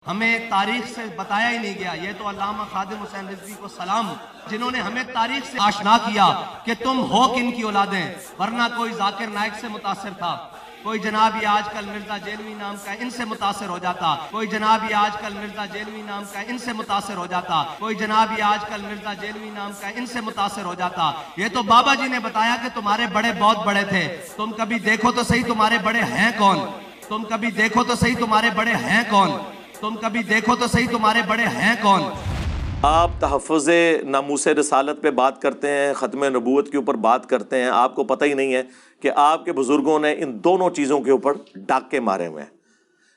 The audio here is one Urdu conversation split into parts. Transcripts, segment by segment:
ہمیں تاریخ سے بتایا ہی نہیں گیا. یہ تو علامہ خادم حسین رضوی کو سلام جنہوں نے ہمیں تاریخ سے آشنا کیا کہ تم ہو کن کی اولادیں، ورنہ کوئی ذاکر نائک سے متاثر تھا، کوئی جناب یہ آج کل مرزا جیلوی نام کا ان سے متاثر ہو جاتا، کوئی جناب یہ آج کل مرزا جیلوی نام کا ان سے متاثر ہو جاتا، کوئی جناب یہ آج کل مرزا جیلوی نام کا ان سے متاثر ہو جاتا. یہ تو بابا جی نے بتایا کہ تمہارے بڑے بہت بڑے تھے. تم کبھی دیکھو تو صحیح تمہارے بڑے ہیں کون، تم کبھی دیکھو تو صحیح تمہارے بڑے ہیں کون، تم کبھی دیکھو تو صحیح تمہارے بڑے ہیں کون. آپ تحفظ ناموس رسالت پہ بات کرتے ہیں، ختم نبوت کے اوپر بات کرتے ہیں. آپ کو پتہ ہی نہیں ہے کہ آپ کے بزرگوں نے ان دونوں چیزوں کے اوپر ڈاکے مارے ہوئے ہیں.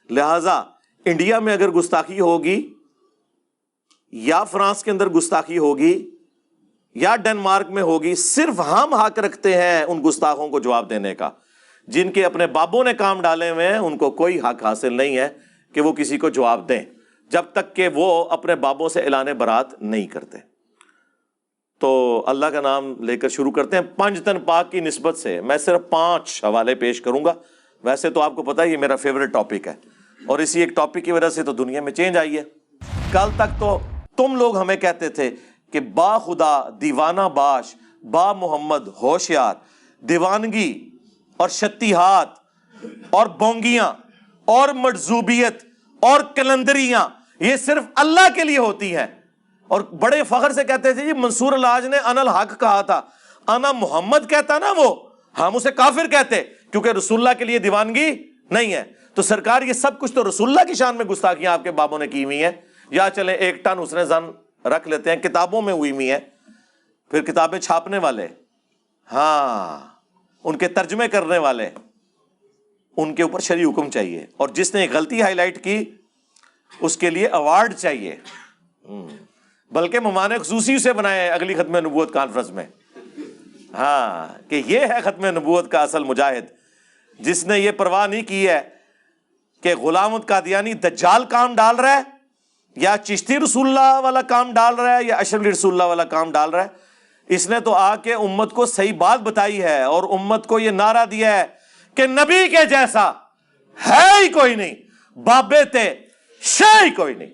لہٰذا انڈیا میں اگر گستاخی ہوگی یا فرانس کے اندر گستاخی ہوگی یا ڈنمارک میں ہوگی، صرف ہم حق رکھتے ہیں ان گستاخوں کو جواب دینے کا. جن کے اپنے بابوں نے کام ڈالے ہوئے ہیں ان کو کوئی حق حاصل نہیں ہے کہ وہ کسی کو جواب دیں، جب تک کہ وہ اپنے بابوں سے اعلان برات نہیں کرتے. تو اللہ کا نام لے کر شروع کرتے ہیں. پنج تن پاک کی نسبت سے میں صرف 5 حوالے پیش کروں گا. ویسے تو آپ کو پتہ ہے یہ میرا فیوریٹ ٹاپک ہے، اور اسی ایک ٹاپک کی وجہ سے تو دنیا میں چینج آئی ہے. کل تک تو تم لوگ ہمیں کہتے تھے کہ با خدا دیوانہ باش، با محمد ہوشیار، دیوانگی اور شتیہات اور بونگیاں اور مجذوبیت اور کلندریاں یہ صرف اللہ کے لیے ہوتی ہیں. اور بڑے فخر سے کہتے تھے جی منصور الحاج نے انا الحق کہا تھا، انا محمد کہتا نا وہ، ہم اسے کافر کہتے کیونکہ رسول اللہ کے لیے دیوانگی نہیں ہے. تو سرکار یہ سب کچھ تو رسول اللہ کی شان میں گستاخیاں آپ کے بابوں نے کی ہوئی ہیں. یا چلیں 1 ٹن اس نے زن رکھ لیتے ہیں، کتابوں میں ہوئی ہوئی ہیں. پھر کتابیں چھاپنے والے، ہاں ان کے ترجمے کرنے والے، ان کے اوپر شرعی حکم چاہیے، اور جس نے غلطی ہائی لائٹ کی اس کے لیے ایوارڈ چاہیے. بلکہ مہمان خصوصی سے بنائے ہیں اگلی ختم نبوت کانفرنس میں، ہاں کہ یہ ہے ختم نبوت کا اصل مجاہد، جس نے یہ پرواہ نہیں کی ہے کہ غلام احمد قادیانی دجال کام ڈال رہا ہے یا چشتی رسول اللہ والا کام ڈال رہا ہے یا اشرف علی رسول اللہ والا کام ڈال رہا ہے. اس نے تو آ کے امت کو صحیح بات بتائی ہے اور امت کو یہ نعرہ دیا ہے کہ نبی کے جیسا ہے ہی کوئی نہیں، بابے تے شے ہی کوئی نہیں.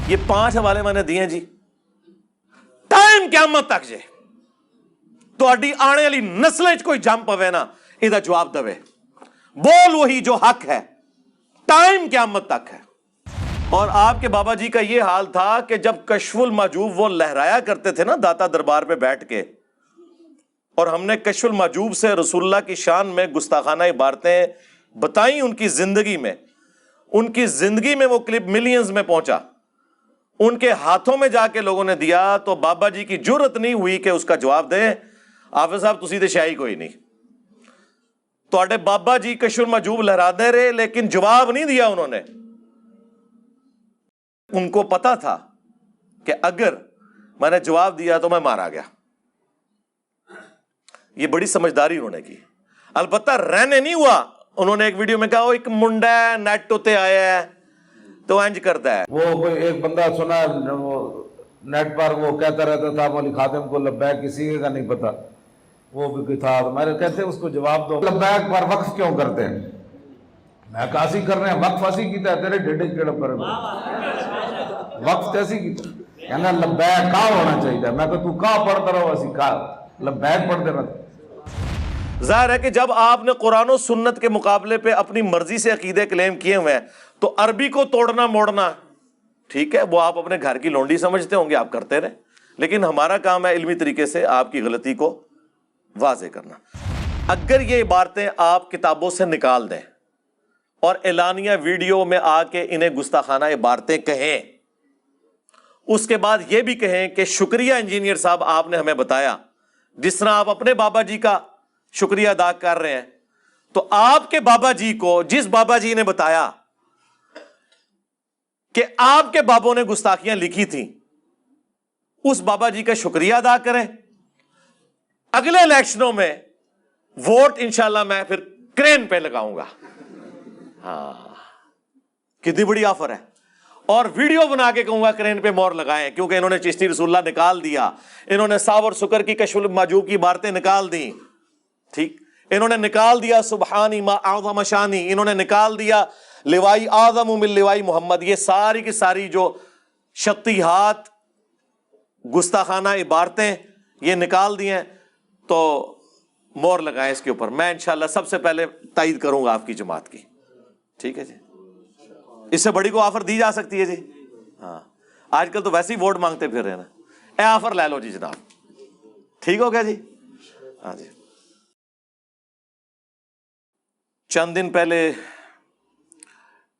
یہ 5 حوالے میں نے دیے جی. ٹائم قیامت تک جے تو اڈی آنے والی نسلیں کوئی جم پوے نا یہ جواب دے، بول وہی جو حق ہے، ٹائم قیامت تک ہے. اور آپ کے بابا جی کا یہ حال تھا کہ جب کشف المحجوب وہ لہرایا کرتے تھے نا داتا دربار پہ بیٹھ کے، اور ہم نے کشف المحجوب سے رسول اللہ کی شان میں گستاخانہ عبارتیں بتائیں ان کی زندگی میں، ان کی زندگی میں وہ کلپ ملینز میں پہنچا، ان کے ہاتھوں میں جا کے لوگوں نے دیا، تو بابا جی کی جرت نہیں ہوئی کہ اس کا جواب دیں. حافظ صاحب تسی تے شاہی کوئی نہیں، تو بابا جی کشف المحجوب لہرا دے رہے لیکن جواب نہیں دیا انہوں نے. ان کو پتا تھا کہ اگر میں نے جواب دیا تو میں مارا گیا. یہ بڑی سمجھداری انہوں نے کی. البتہ رہنے نہیں ہوا. انہوں نے ایک ویڈیو میں کہا وہ ایک منڈا ہے نیٹ ہوتے آیا ہے تو انج کرتا ہے. وہ ایک بندہ سنا نیٹ پر وہ کہتا رہتا تھا مولوی خادم کو لبیک کسی کا نہیں پتا، وہ بھی تھا. میں نے کہتے اس کو جواب دو، لبیک پر وقف کیوں کرتے ہیں؟ میں کاسی کر رہے ہیں، وقف ایسی کیتا ہے تیرے ڈیڈے کیڑا پر وقف ایسی کیتا کہنا لبیک کا ہونا چاہیے. میں کہ تو کا پڑھتا رہو اسی کا لبیک پڑھتے رہتے. ظاہر ہے کہ جب آپ نے قرآن و سنت کے مقابلے پہ اپنی مرضی سے عقیدے کلیم کیے ہوئے ہیں تو عربی کو توڑنا موڑنا ٹھیک ہے، وہ آپ اپنے گھر کی لونڈی سمجھتے ہوں گے، آپ کرتے رہیں، لیکن ہمارا کام ہے علمی طریقے سے آپ کی غلطی کو واضح کرنا. اگر یہ عبارتیں آپ کتابوں سے نکال دیں اور اعلانیہ ویڈیو میں آ کے انہیں گستاخانہ عبارتیں کہیں، اس کے بعد یہ بھی کہیں کہ شکریہ انجینئر صاحب آپ نے ہمیں بتایا، جس طرح آپ اپنے بابا جی کا شکریہ ادا کر رہے ہیں، تو آپ کے بابا جی کو جس بابا جی نے بتایا کہ آپ کے بابوں نے گستاخیاں لکھی تھیں، اس بابا جی کا شکریہ ادا کریں. اگلے الیکشنوں میں ووٹ انشاءاللہ میں پھر کرین پہ لگاؤں گا. ہاں کتنی بڑی آفر ہے. اور ویڈیو بنا کے کہوں گا کرین پہ مور لگائیں، کیونکہ انہوں نے چشتی رسول اللہ نکال دیا، انہوں نے ساور سکر کی کشف المحجوب کی عبارتیں نکال دیں، ٹھیک، انہوں نے نکال دیا سبحانی ما اعظم شانی، انہوں نے نکال دیا لوائی اعظم من لوائی محمد، یہ ساری کی ساری جو شطیحات گستاخانہ عبارتیں یہ نکال دی ہیں، تو مور لگائیں اس کے اوپر. میں انشاءاللہ سب سے پہلے تائید کروں گا آپ کی جماعت کی. ٹھیک ہے جی، اس سے بڑی کو آفر دی جا سکتی ہے جی؟ ہاں، آج کل تو ویسے ہی ووٹ مانگتے پھر رہے نا. اے آفر لے لو جی جناب. ٹھیک ہو گیا جی؟ ہاں جی. چند دن پہلے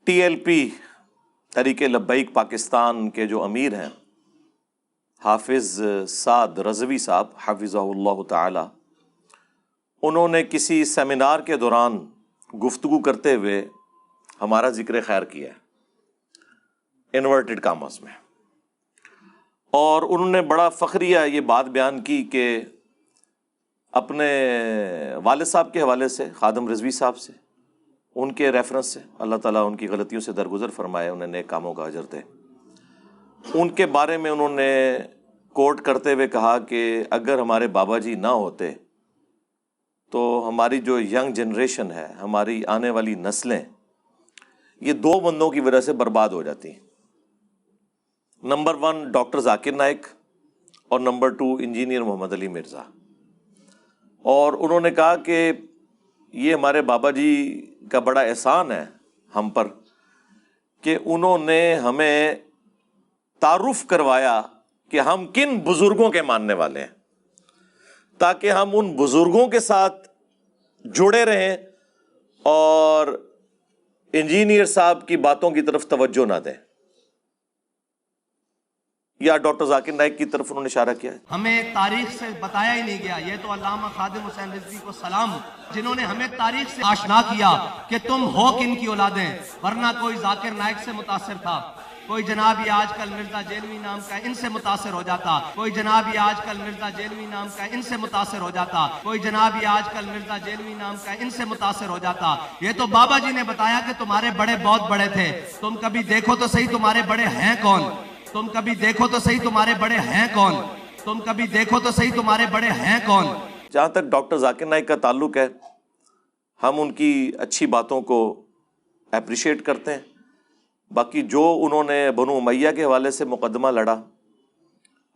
T L P Tehreek Labbaik Pakistan کے جو امیر ہیں حافظ سعد رضوی صاحب حفظہ اللہ تعالی، انہوں نے کسی سیمینار کے دوران گفتگو کرتے ہوئے ہمارا ذکر خیر کیا ہے انورٹڈ کاماز میں، اور انہوں نے بڑا فخریہ یہ بات بیان کی کہ اپنے والد صاحب کے حوالے سے، خادم رضوی صاحب سے، ان کے ریفرنس سے، اللہ تعالیٰ ان کی غلطیوں سے درگزر فرمائے، انہیں نیک کاموں کا اجر دے. ان کے بارے میں انہوں نے کوٹ کرتے ہوئے کہا کہ اگر ہمارے بابا جی نہ ہوتے تو ہماری جو ینگ جنریشن ہے، ہماری آنے والی نسلیں، یہ دو بندوں کی وجہ سے برباد ہو جاتی. نمبر 1 ڈاکٹر ذاکر نائک اور نمبر 2 انجینئر محمد علی مرزا. اور انہوں نے کہا کہ یہ ہمارے بابا جی کا بڑا احسان ہے ہم پر کہ انہوں نے ہمیں تعارف کروایا کہ ہم کن بزرگوں کے ماننے والے ہیں، تاکہ ہم ان بزرگوں کے ساتھ جڑے رہیں اور انجینئر صاحب کی باتوں کی طرف توجہ نہ دیں. یا ڈاکٹر ذاکر نائک کی طرف انہوں نے اشارہ کیا ہے. ہمیں تاریخ سے بتایا ہی نہیں گیا. یہ تو علامہ خادم حسین رضوی کو سلام، جنہوں نے ہمیں تاریخ سے آشنا کیا کہ تم ہو کن کی اولادیں، ورنہ کوئی ذاکر نائک سے متاثر تھا، کوئی جناب یہ آج کل مرزا جیلوی نام کا ان سے متاثر ہو جاتا، کوئی جناب یہ آج کل مرزا جیلوی نام کا ان سے متاثر ہو جاتا، کوئی جناب یہ آج کل مرزا جیلوی نام کا ان سے متاثر ہو جاتا. یہ تو بابا جی نے بتایا کہ تمہارے بڑے بہت بڑے تھے، تم کبھی دیکھو تو صحیح تمہارے بڑے ہیں کون، تم کبھی دیکھو تو صحیح تمہارے بڑے ہیں کون، تم کبھی دیکھو تو صحیح تمہارے بڑے ہیں کون. جہاں تک ڈاکٹر ذاکر نائک کا تعلق ہے، ہم ان کی اچھی باتوں کو اپریشیٹ کرتے ہیں. باقی جو انہوں نے بنو امیہ کے حوالے سے مقدمہ لڑا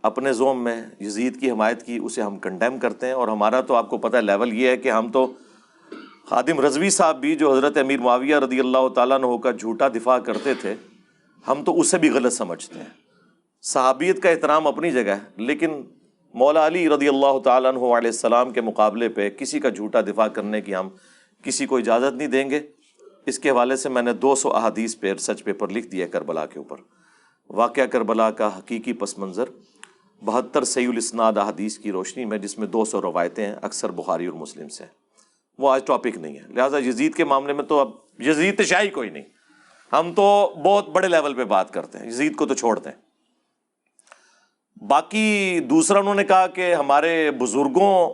اپنے زوم میں، یزید کی حمایت کی، اسے ہم کنڈیم کرتے ہیں. اور ہمارا تو آپ کو پتہ ہے لیول یہ ہے کہ ہم تو خادم رضوی صاحب بھی جو حضرت امیر معاویہ رضی اللہ تعالیٰ عنہ کا جھوٹا دفاع کرتے تھے، ہم تو اسے بھی غلط سمجھتے ہیں. صحابیت کا احترام اپنی جگہ ہے، لیکن مولا علی رضی اللہ تعالیٰ عنہ علیہ السلام کے مقابلے پہ کسی کا جھوٹا دفاع کرنے کی ہم کسی کو اجازت نہیں دیں گے. اس کے حوالے سے میں نے 200 احادیث پہ ریسرچ پیپر لکھ دیا کربلا کے اوپر. واقعہ کربلا کا حقیقی پس منظر 72 صحیح الاسناد احادیث کی روشنی میں، جس میں 200 روایتیں ہیں، اکثر بخاری اور مسلم سے. وہ آج ٹاپک نہیں ہے. لہٰذا یزید کے معاملے میں تو اب یزید تشیع کوئی نہیں، ہم تو بہت بڑے لیول پہ بات کرتے ہیں، یزید کو تو چھوڑ دیں. باقی دوسرا انہوں نے کہا کہ ہمارے بزرگوں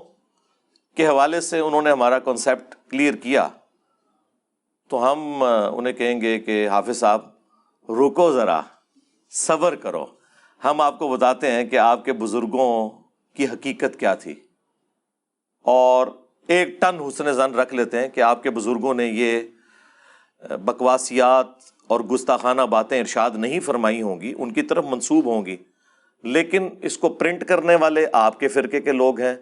کے حوالے سے انہوں نے ہمارا کنسیپٹ کلیئر کیا، تو ہم انہیں کہیں گے کہ حافظ صاحب رکو ذرا، صبر کرو. ہم آپ کو بتاتے ہیں کہ آپ کے بزرگوں کی حقیقت کیا تھی، اور 1 ٹن حسن ظن رکھ لیتے ہیں کہ آپ کے بزرگوں نے یہ بکواسیات اور گستاخانہ باتیں ارشاد نہیں فرمائی ہوں گی، ان کی طرف منسوب ہوں گی، لیکن اس کو پرنٹ کرنے والے آپ کے فرقے کے لوگ ہیں،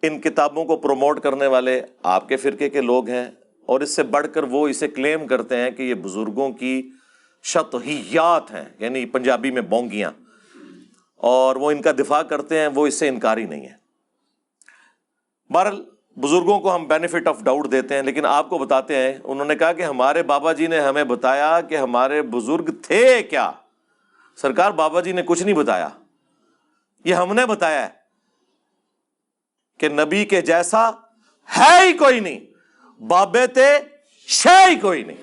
ان کتابوں کو پروموٹ کرنے والے آپ کے فرقے کے لوگ ہیں، اور اس سے بڑھ کر وہ اسے کلیم کرتے ہیں کہ یہ بزرگوں کی شطحیات ہیں، یعنی پنجابی میں بونگیاں، اور وہ ان کا دفاع کرتے ہیں، وہ اس سے انکاری نہیں ہے. بہرحال بزرگوں کو ہم بینیفٹ آف ڈاؤٹ دیتے ہیں، لیکن آپ کو بتاتے ہیں، انہوں نے کہا کہ ہمارے بابا جی نے ہمیں بتایا کہ ہمارے بزرگ تھے کیا. سرکار بابا جی نے کچھ نہیں بتایا، یہ ہم نے بتایا ہے کہ نبی کے جیسا ہے ہی کوئی نہیں، بابے تے شے ہی کوئی نہیں.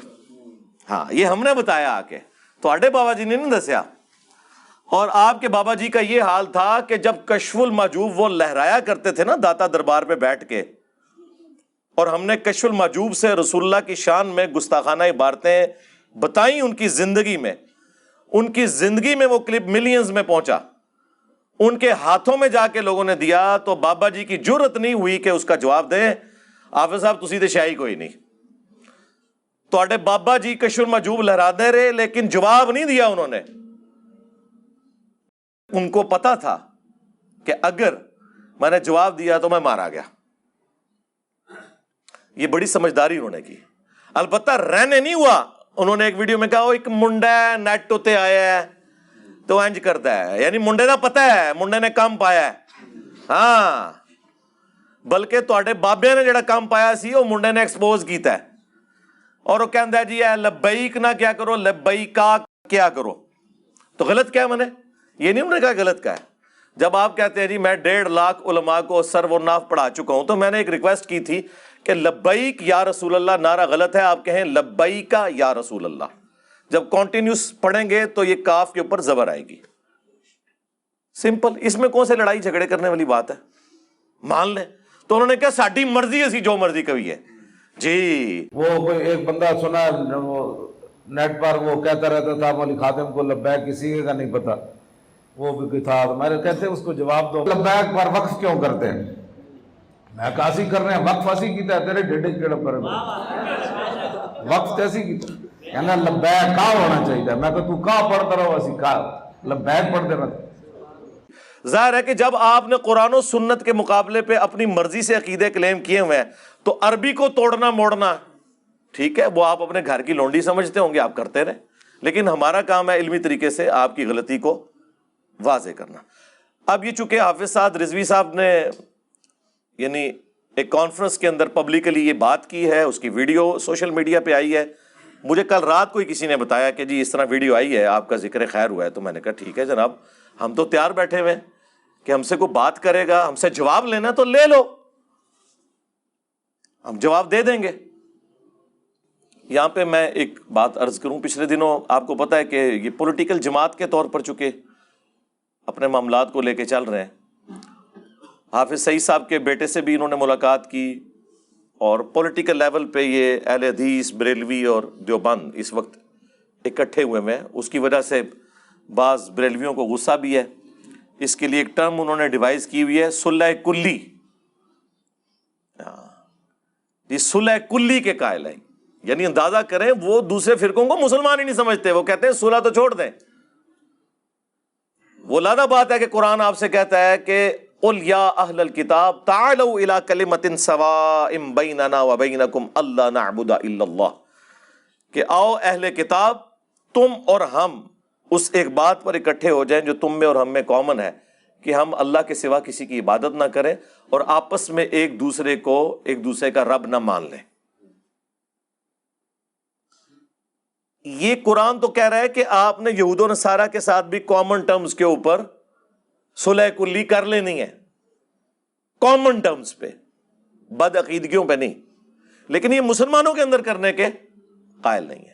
ہاں، یہ ہم نے بتایا آ کے، تواڈے بابا جی نے نہیں دسیا. اور آپ کے بابا جی کا یہ حال تھا کہ جب کشف المحجوب وہ لہرایا کرتے تھے نا داتا دربار پہ بیٹھ کے، اور ہم نے کشف المحجوب سے رسول اللہ کی شان میں گستاخانہ عبارتیں بتائیں، ان کی زندگی میں وہ کلپ ملینز میں پہنچا، ان کے ہاتھوں میں جا کے لوگوں نے دیا، تو بابا جی کی جرت نہیں ہوئی کہ اس کا جواب دیں حافظ صاحب تسی تے شاہی کوئی نہیں. ਤੁਹਾਡੇ ਬਾਬਾ ਜੀ کشف المحجوب لہراتے رہے لیکن جواب نہیں دیا انہوں نے. ان کو پتا تھا کہ اگر میں نے جواب دیا تو میں مارا گیا. یہ بڑی سمجھداری انہوں نے کی. البتہ رہنے نہیں ہوا. انہوں نے ایک ویڈیو میں کہا وہ ایک منڈا ہے نیٹ ہوتے آیا ہے تو انج کرتا ہے, یعنی منڈے کا پتہ ہے, منڈے نے کام پایا ہے. ہاں بلکہ تواڈے بابے نے جڑا کام پایا سی وہ منڈے نے ایکسپوز کیتا ہے. اور وہ کہندا ہے جی اے لبیک نہ کیا کرو, لبیکا کیا کرو. تو غلط کیا ہے میں نے یہ نہیں انہوں نے کہا غلط کا ہے. جب آپ کہتے ہیں جی میں 1.5 لاکھ علماء کو سر و ناف پڑھا چکا ہوں, تو میں نے ایک ریکویسٹ کی تھی کہ لبیک یا رسول اللہ نعرہ غلط ہے, آپ کہیں لبیکا یا رسول اللہ. جب کنٹینیوس پڑھیں گے تو یہ کاف کے اوپر زبر آئے گی. سمپل, اس میں کون سے لڑائی جھگڑے کرنے والی بات ہے, مان لیں. تو انہوں نے کہا ساڈی مرضی اسی جو مرضی کہیے جی. وہ کوئی ایک بندہ سنا وہ نیٹ پر وہ کہتا رہتا تھا مولوی خادم کو لبیک کسی کا نہیں پتا, وہ بھی کوئی تھا. میں نے کہتے اس کو جواب دو, لبیک پر وقف کیوں کرتے ہیں؟ میں کاسی کر رہے ہیں, وقف ایسی کیتا ہے تیرے ڈیڈے کیڑا پر وقف ایسی کیتا کہنا لبیک کا ہونا چاہیے. میں کہ تو کا پڑھتا رہو ایسی کا لبیک پڑھتے رہتا. ظاہر ہے کہ جب آپ نے قرآن و سنت کے مقابلے پہ اپنی مرضی سے عقیدے کلیم کیے ہوئے ہیں تو عربی کو توڑنا موڑنا ٹھیک ہے, وہ آپ اپنے گھر کی لونڈی سمجھتے ہوں گے, آپ کرتے رہیں. لیکن ہمارا کام ہے علمی طریقے سے آپ کی غلطی کو واضح کرنا. اب یہ چونکہ حافظ سعد رضوی صاحب نے یعنی ایک کانفرنس کے اندر پبلکلی یہ بات کی ہے, اس کی ویڈیو سوشل میڈیا پہ آئی ہے. مجھے کل رات کو ہی کسی نے بتایا کہ جی اس طرح ویڈیو آئی ہے, آپ کا ذکر خیر ہوا ہے. تو میں نے کہا ٹھیک ہے جناب, ہم تو تیار بیٹھے ہوئے ہیں کہ ہم سے کوئی بات کرے گا, ہم سے جواب لینا تو لے لو, ہم جواب دے دیں گے. یہاں پہ میں ایک بات عرض کروں, پچھلے دنوں آپ کو پتا ہے کہ یہ پولیٹیکل جماعت کے طور پر چکے اپنے معاملات کو لے کے چل رہے ہیں. حافظ سعید صاحب کے بیٹے سے بھی انہوں نے ملاقات کی, اور پولیٹیکل لیول پہ یہ اہل حدیث, بریلوی اور دیوبند اس وقت اکٹھے ہوئے ہیں. اس کی وجہ سے بعض بریلویوں کو غصہ بھی ہے. اس کے لیے ایک ٹرم انہوں نے ڈیوائز کی ہوئی ہے, صلح کلی. یہ صلح کلی کے قائل ہیں, یعنی اندازہ کریں وہ دوسرے فرقوں کو مسلمان ہی نہیں سمجھتے. وہ کہتے ہیں صلح تو چھوڑ دیں. وہ لادہ بات ہے کہ قرآن آپ سے کہتا ہے کہ قل یا اہل الکتاب تعالوا الی کلمۃ سواء بیننا وبینکم الا نعبد الا اللہ, کہ آؤ اہل کتاب تم اور ہم اس ایک بات پر اکٹھے ہو جائیں جو تم میں اور ہم میں کامن ہے, کہ ہم اللہ کے سوا کسی کی عبادت نہ کریں اور آپس میں ایک دوسرے کا رب نہ مان لیں. یہ قرآن تو کہہ رہا ہے کہ آپ نے یہود و نصارہ کے ساتھ بھی کامن ٹرمز کے اوپر صلح کلی کر لینی ہے, کامن ٹرمز پہ, بد عقیدگیوں پہ نہیں. لیکن یہ مسلمانوں کے اندر کرنے کے قائل نہیں ہے.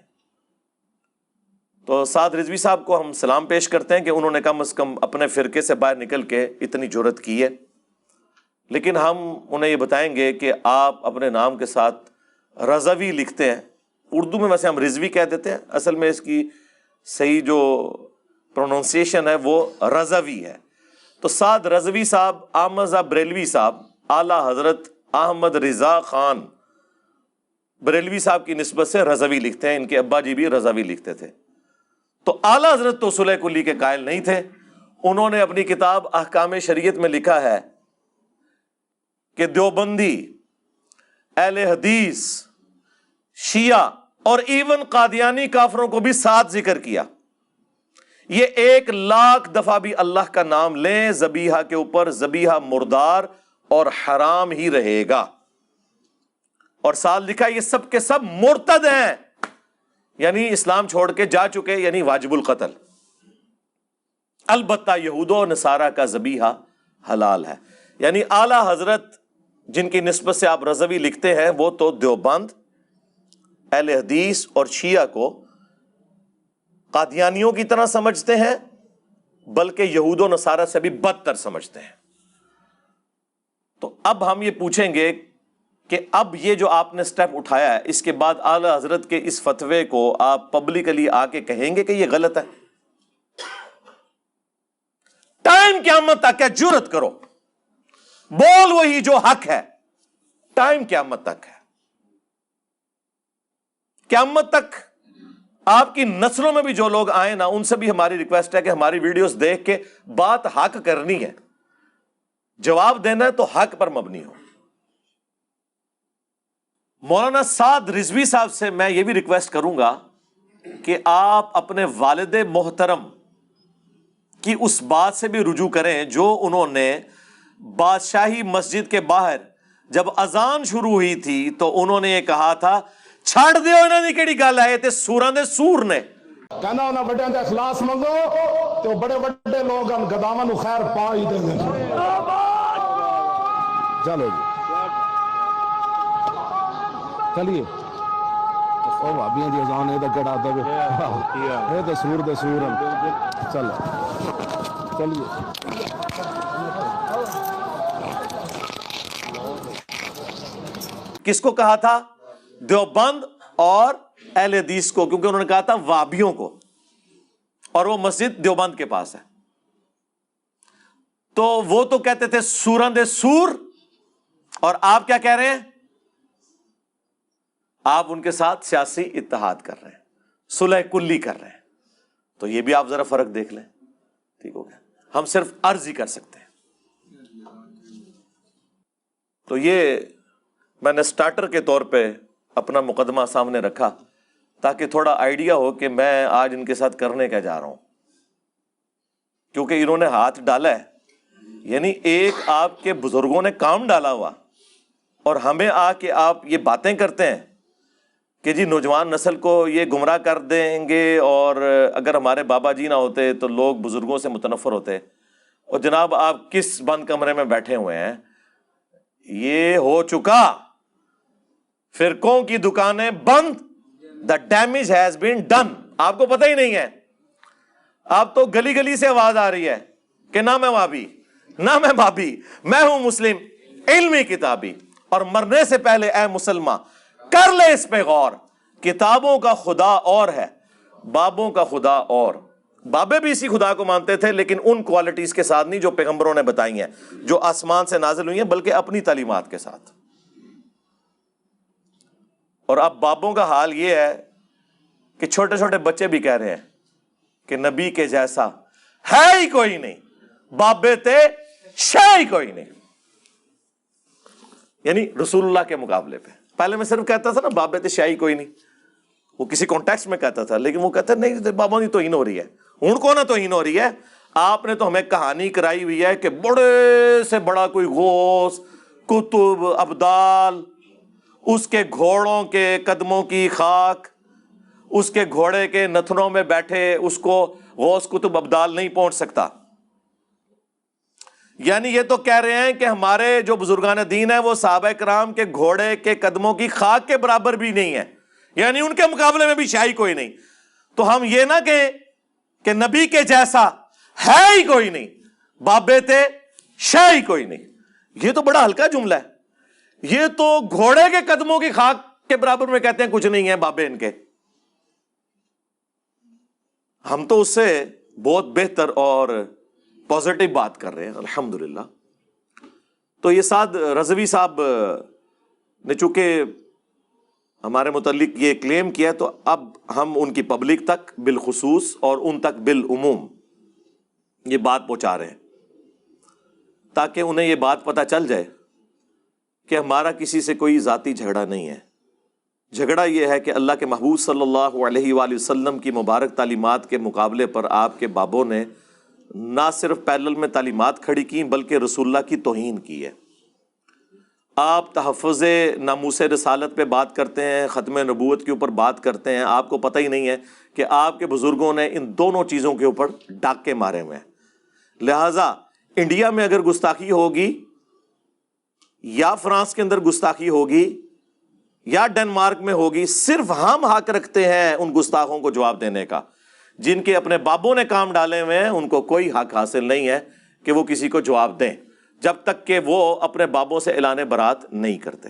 تو سعد رضوی صاحب کو ہم سلام پیش کرتے ہیں کہ انہوں نے کم از کم اپنے فرقے سے باہر نکل کے اتنی جرأت کی ہے. لیکن ہم انہیں یہ بتائیں گے کہ آپ اپنے نام کے ساتھ رضوی لکھتے ہیں. اردو میں ویسے ہم رضوی کہہ دیتے ہیں, اصل میں اس کی صحیح جو پروننسیشن ہے وہ رضوی ہے. تو سعد رضوی صاحب احمد بریلوی صاحب اعلیٰ حضرت احمد رضا خان بریلوی صاحب کی نسبت سے رضوی لکھتے ہیں. ان کے ابا جی بھی رضوی لکھتے تھے. تو اعلیٰ حضرت تو صلح کلی کے قائل نہیں تھے. انہوں نے اپنی کتاب احکام شریعت میں لکھا ہے کہ دیوبندی, اہل حدیث, شیعہ اور ایون قادیانی کافروں کو بھی ساتھ ذکر کیا. یہ 1,00,000 دفعہ بھی اللہ کا نام لیں ذبیحہ کے اوپر, ذبیحہ مردار اور حرام ہی رہے گا. اور ساتھ لکھا یہ سب کے سب مرتد ہیں, یعنی اسلام چھوڑ کے جا چکے, یعنی واجب القتل. البتہ یہود و نصارہ کا ذبیحہ حلال ہے. یعنی اعلیٰ حضرت جن کی نسبت سے آپ رضوی لکھتے ہیں وہ تو دیوبند, اہل حدیث اور شیعہ کو قادیانیوں کی طرح سمجھتے ہیں, بلکہ یہود و نصارہ سے بھی بدتر سمجھتے ہیں. تو اب ہم یہ پوچھیں گے کہ اب یہ جو آپ نے سٹیپ اٹھایا ہے, اس کے بعد اعلیٰ حضرت کے اس فتوے کو آپ پبلکلی آ کے کہیں گے کہ یہ غلط ہے؟ ٹائم قیامت تک ہے, جرأت کرو, بول وہی جو حق ہے, ٹائم قیامت تک ہے. قیامت تک آپ کی نسلوں میں بھی جو لوگ آئے نا، ان سے بھی ہماری ریکویسٹ ہے کہ ہماری ویڈیوز دیکھ کے بات حق کرنی ہے، جواب دینا ہے تو حق پر مبنی ہو۔ مولانا سعد رضوی صاحب سے میں یہ بھی ریکویسٹ کروں گا کہ آپ اپنے والد محترم کی اس بات سے بھی رجوع کریں جو انہوں نے بادشاہی مسجد کے باہر جب اذان شروع ہوئی تھی تو انہوں نے یہ کہا تھا، چھڑ دیو انہوں نے کیڑی گل آئے تھے سوراں دے سور نے، کہنا انہاں بڑے دے اخلاص منگو تو بڑے بڑے لوگ ان گداواں نو خیر پا ہی دیں گے۔ چلو جی چلیے، او بھابیاں دی اذان اے تے کڑا دے اے تے سور دے سور ہیں۔ چلو چلیے، کس کو کہا تھا؟ دیوبند اور اہل حدیث کو، کیونکہ انہوں نے کہا تھا وابیوں کو، اور وہ مسجد دیوبند کے پاس ہے۔ تو وہ تو کہتے تھے سوراں دے سور، اور آپ کیا کہہ رہے ہیں؟ آپ ان کے ساتھ سیاسی اتحاد کر رہے ہیں، صلح کلی کر رہے ہیں۔ تو یہ بھی آپ ذرا فرق دیکھ لیں، ٹھیک ہو گیا؟ ہم صرف عرض ہی کر سکتے ہیں۔ تو یہ میں نے سٹارٹر کے طور پہ اپنا مقدمہ سامنے رکھا تاکہ تھوڑا آئیڈیا ہو کہ میں آج ان کے ساتھ کرنے کیا جا رہا ہوں، کیونکہ انہوں نے ہاتھ ڈالا ہے، یعنی ایک آپ کے بزرگوں نے کام ڈالا ہوا، اور ہمیں آ کے آپ یہ باتیں کرتے ہیں کہ جی نوجوان نسل کو یہ گمراہ کر دیں گے، اور اگر ہمارے بابا جی نہ ہوتے تو لوگ بزرگوں سے متنفر ہوتے۔ اور جناب آپ کس بند کمرے میں بیٹھے ہوئے ہیں؟ یہ ہو چکا، فرقوں کی دکانیں بند، the damage has been done. آپ کو پتہ ہی نہیں ہے، آپ تو گلی گلی سے آواز آ رہی ہے کہ نہ میں وابی، نہ میں بابی، میں ہوں مسلم علمی کتابی، اور مرنے سے پہلے اے مسلمان کر لے اس پہ غور، کتابوں کا خدا اور ہے، بابوں کا خدا اور۔ بابے بھی اسی خدا کو مانتے تھے، لیکن ان کوالٹیز کے ساتھ نہیں جو پیغمبروں نے بتائی ہیں، جو آسمان سے نازل ہوئی ہیں، بلکہ اپنی تعلیمات کے ساتھ۔ اور اب بابوں کا حال یہ ہے کہ چھوٹے چھوٹے بچے بھی کہہ رہے ہیں کہ نبی کے جیسا ہے ہی کوئی نہیں، بابے تے شے ہی کوئی نہیں، یعنی رسول اللہ کے مقابلے پہ۔ پہلے میں صرف کہتا تھا نا بابے تے شے ہی کوئی نہیں، وہ کسی کانٹیکسٹ میں کہتا تھا، لیکن وہ کہتا نہیں بابا کی توہین ہو رہی ہے، ہن کو نہ توہین ہو رہی ہے۔ آپ نے تو ہمیں کہانی کرائی ہوئی ہے کہ بڑے سے بڑا کوئی غوث، کتب، ابدال، اس کے گھوڑوں کے قدموں کی خاک، اس کے گھوڑے کے نتنوں میں بیٹھے اس کو غوث کتب ابدال نہیں پہنچ سکتا۔ یعنی یہ تو کہہ رہے ہیں کہ ہمارے جو بزرگان دین ہیں وہ صحابہ کرام کے گھوڑے کے قدموں کی خاک کے برابر بھی نہیں ہے، یعنی ان کے مقابلے میں بھی شاہی کوئی نہیں۔ تو ہم یہ نہ کہیں کہ نبی کے جیسا ہے ہی کوئی نہیں، بابے تے شاہی کوئی نہیں، یہ تو بڑا ہلکا جملہ ہے۔ یہ تو گھوڑے کے قدموں کی خاک کے برابر میں کہتے ہیں کچھ نہیں ہے بابے ان کے۔ ہم تو اس سے بہت بہتر اور پازیٹیو بات کر رہے ہیں الحمدللہ۔ تو یہ سعد رضوی صاحب نے چونکہ ہمارے متعلق یہ کلیم کیا تو اب ہم ان کی پبلک تک بالخصوص اور ان تک بالعموم یہ بات پہنچا رہے ہیں تاکہ انہیں یہ بات پتہ چل جائے کہ ہمارا کسی سے کوئی ذاتی جھگڑا نہیں ہے۔ جھگڑا یہ ہے کہ اللہ کے محبوب صلی اللہ علیہ وآلہ وسلم کی مبارک تعلیمات کے مقابلے پر آپ کے بابوں نے نہ صرف پیرلل میں تعلیمات کھڑی کی بلکہ رسول اللہ کی توہین کی ہے۔ آپ تحفظ ناموس رسالت پہ بات کرتے ہیں، ختم نبوت کے اوپر بات کرتے ہیں، آپ کو پتہ ہی نہیں ہے کہ آپ کے بزرگوں نے ان دونوں چیزوں کے اوپر ڈاکے مارے ہوئے ہیں۔ لہٰذا انڈیا میں اگر گستاخی ہوگی یا فرانس کے اندر گستاخی ہوگی یا ڈنمارک میں ہوگی، صرف ہم حق رکھتے ہیں ان گستاخوں کو جواب دینے کا۔ جن کے اپنے بابوں نے کام ڈالے ہوئے ہیں ان کو کوئی حق حاصل نہیں ہے کہ وہ کسی کو جواب دیں جب تک کہ وہ اپنے بابوں سے اعلان برات نہیں کرتے۔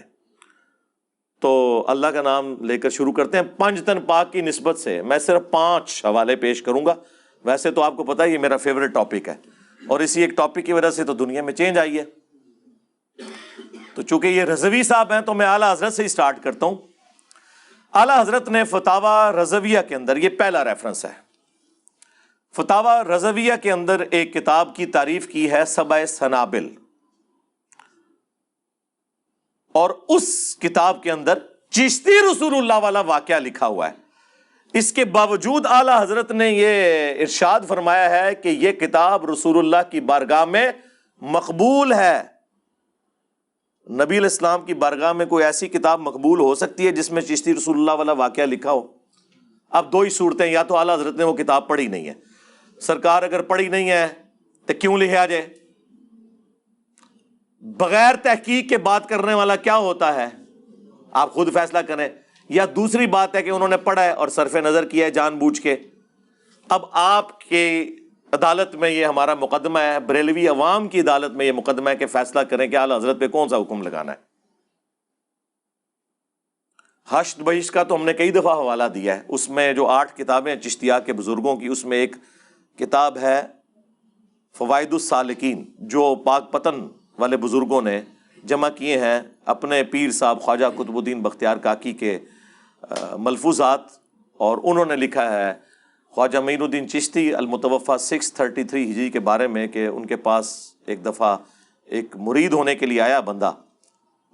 تو اللہ کا نام لے کر شروع کرتے ہیں۔ پنج تن پاک کی نسبت سے میں صرف 5 حوالے پیش کروں گا۔ ویسے تو آپ کو پتہ ہے یہ میرا فیوریٹ ٹاپک ہے، اور اسی ایک ٹاپک کی وجہ سے تو دنیا میں چینج آئی ہے۔ تو چونکہ یہ رضوی صاحب ہیں تو میں اعلیٰ حضرت سے ہی سٹارٹ کرتا ہوں۔ اعلیٰ حضرت نے فتاوی رضویہ کے اندر، یہ پہلا ریفرنس ہے، فتاوی رضویہ کے اندر ایک کتاب کی تعریف کی ہے، سبع سنابل، اور اس کتاب کے اندر چشتی رسول اللہ والا واقعہ لکھا ہوا ہے۔ اس کے باوجود اعلیٰ حضرت نے یہ ارشاد فرمایا ہے کہ یہ کتاب رسول اللہ کی بارگاہ میں مقبول ہے۔ نبی علیہ السلام کی بارگاہ میں کوئی ایسی کتاب مقبول ہو سکتی ہے جس میں چشتی رسول اللہ والا واقعہ لکھا ہو؟ اب دو ہی صورتیں، یا تو اعلیٰ حضرت نے وہ کتاب پڑھی نہیں ہے، سرکار اگر پڑھی نہیں ہے تو کیوں لکھا جائے؟ بغیر تحقیق کے بات کرنے والا کیا ہوتا ہے، آپ خود فیصلہ کریں۔ یا دوسری بات ہے کہ انہوں نے پڑھا ہے اور صرف نظر کیا ہے جان بوجھ کے۔ اب آپ کے عدالت میں یہ ہمارا مقدمہ ہے، بریلوی عوام کی عدالت میں یہ مقدمہ ہے کہ فیصلہ کریں کہ اعلیٰ حضرت پہ کون سا حکم لگانا ہے۔ حشد بہشت کا تو ہم نے کئی دفعہ حوالہ دیا ہے، اس میں جو 8 کتابیں چشتیہ کے بزرگوں کی، اس میں ایک کتاب ہے فوائد السالکین، جو پاک پتن والے بزرگوں نے جمع کیے ہیں اپنے پیر صاحب خواجہ قطب الدین بختیار کاکی کے ملفوظات، اور انہوں نے لکھا ہے خواجہ معین الدین چشتی المتوفیٰ 633 ہجری کے بارے میں کہ ان کے پاس ایک دفعہ ایک مرید ہونے کے لیے آیا بندہ،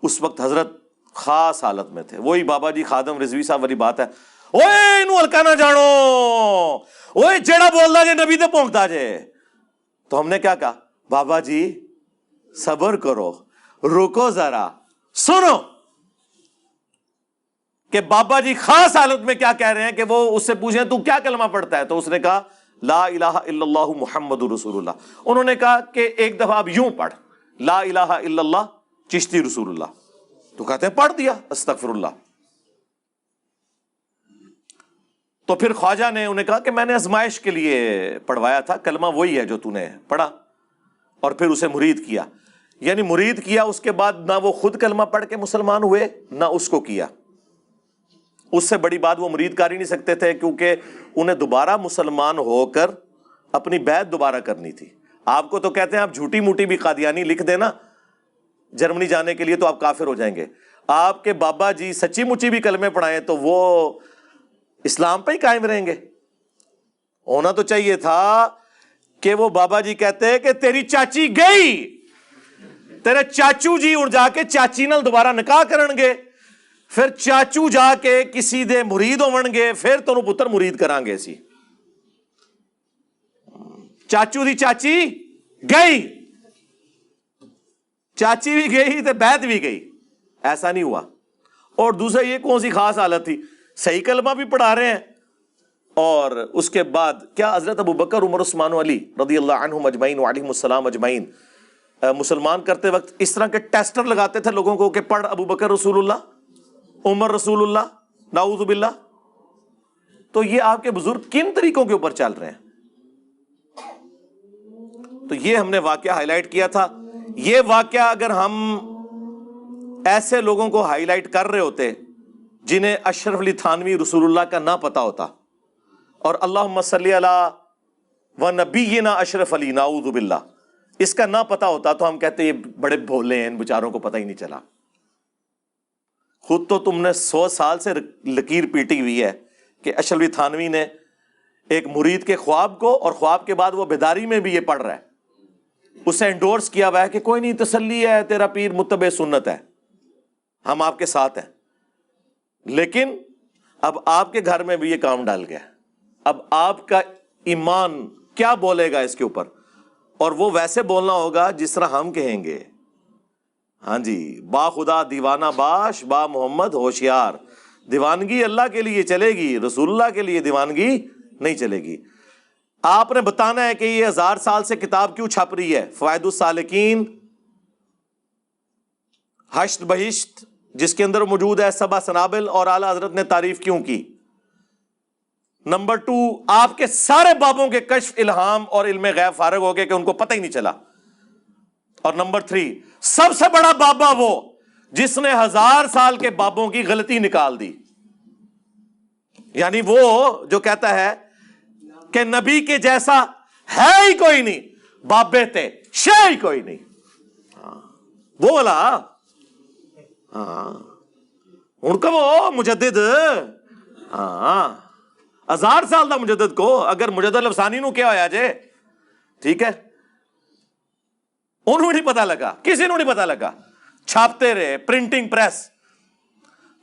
اس وقت حضرت خاص حالت میں تھے، وہی بابا جی خادم رضوی صاحب والی بات ہے، اوے انہوں ہلکا نہ جانو، اوے جیڑا بولدا جے نبی تے پونکدا جے۔ تو ہم نے کیا کہا، بابا جی صبر کرو، رکو ذرا، سنو کہ بابا جی خاص حالت میں کیا کہہ رہے ہیں، کہ وہ اس سے پوچھیں تو کیا کلمہ پڑھتا ہے، تو اس نے کہا لا الہ الا اللہ محمد رسول اللہ۔ انہوں نے کہا کہ ایک دفعہ اب یوں پڑھ، لا الہ الا اللہ چشتی رسول اللہ، تو کہتے ہیں پڑھ دیا، استغفر اللہ۔ تو پھر خواجہ نے انہیں کہا کہ میں نے آزمائش کے لیے پڑھوایا تھا، کلمہ وہی ہے جو تو نے پڑھا، اور پھر اسے مرید کیا، یعنی مرید کیا، اس کے بعد نہ وہ خود کلمہ پڑھ کے مسلمان ہوئے نہ اس کو کیا۔ اس سے بڑی بات وہ مرید کر ہی نہیں سکتے تھے، کیونکہ انہیں دوبارہ مسلمان ہو کر اپنی بیعت دوبارہ کرنی تھی۔ آپ کو تو کہتے ہیں آپ جھوٹی موٹی بھی قادیانی لکھ دینا جرمنی جانے کے لیے تو آپ کافر ہو جائیں گے، آپ کے بابا جی سچی مچی بھی کلمے پڑھائیں تو وہ اسلام پہ ہی قائم رہیں گے۔ ہونا تو چاہیے تھا کہ وہ بابا جی کہتے کہ تیری چاچی گئی، تیرے چاچو جی اڑ جا کے چاچی نال دوبارہ نکاح کرن گے، پھر چاچو جا کے کسی دے مرید ہون گے، پھر تینوں پتر مرید کران گے سی۔ چاچو دی چاچی گئی، چاچی بھی گئی تو بیعت بھی گئی، ایسا نہیں ہوا۔ اور دوسرا یہ کون سی خاص حالت تھی، صحیح کلمہ بھی پڑھا رہے ہیں، اور اس کے بعد کیا حضرت ابو بکر عمر عثمان و علی رضی اللہ عنہم اجمعین وعلیہم السلام اجمعین مسلمان کرتے وقت اس طرح کے ٹیسٹر لگاتے تھے لوگوں کو کہ پڑھ ابو بکر رسول اللہ، عمر رسول اللہ، نعوذ باللہ؟ تو یہ آپ کے بزرگ کن طریقوں کے اوپر چل رہے ہیں؟ تو یہ ہم نے واقعہ ہائی لائٹ کیا تھا۔ یہ واقعہ اگر ہم ایسے لوگوں کو ہائی لائٹ کر رہے ہوتے جنہیں اشرف علی تھانوی رسول اللہ کا نہ پتا ہوتا، اور اللہم صلی علی و نبینا اشرف علی نعوذ باللہ اس کا نہ پتا ہوتا، تو ہم کہتے یہ بڑے بھولے ہیں، ان بیچاروں کو پتہ ہی نہیں چلا۔ خود تو تم نے 100 سال سے لکیر پیٹی ہوئی ہے کہ اشرف علی تھانوی نے ایک مرید کے خواب کو، اور خواب کے بعد وہ بیداری میں بھی یہ پڑھ رہا ہے، اسے انڈورس کیا ہوا ہے کہ کوئی نہیں، تسلی ہے، تیرا پیر متبع سنت ہے، ہم آپ کے ساتھ ہیں۔ لیکن اب آپ کے گھر میں بھی یہ کام ڈال گیا، اب آپ کا ایمان کیا بولے گا اس کے اوپر؟ اور وہ ویسے بولنا ہوگا جس طرح ہم کہیں گے۔ ہاں جی، با خدا دیوانہ باش، با محمد ہوشیار۔ دیوانگی اللہ کے لیے چلے گی، رسول اللہ کے لیے دیوانگی نہیں چلے گی۔ آپ نے بتانا ہے کہ یہ 1000 سال سے کتاب کیوں چھپ رہی ہے، فوائد السالکین، حشد بہشت جس کے اندر موجود ہے سبع سنابل، اور اعلیٰ حضرت نے تعریف کیوں کی۔ نمبر 2، آپ کے سارے بابوں کے کشف، الہام اور علم غیب فارغ ہو گئے کہ ان کو پتہ ہی نہیں چلا۔ اور نمبر 3، سب سے بڑا بابا وہ جس نے 1000 سال کے بابوں کی غلطی نکال دی، یعنی وہ جو کہتا ہے کہ نبی کے جیسا ہے ہی کوئی نہیں، بابے تے شے ہی کوئی نہیں، وہ والا۔ ہاں ان کا وہ مجدد ہاں 1000 سال دا مجدد کو اگر مجدد افسانی نو کیا ہویا جے, ٹھیک ہے, انہوں نہیں پتا لگا, کسی نو نہیں پتا لگا, چھاپتے رہے, پرنٹنگ پریس.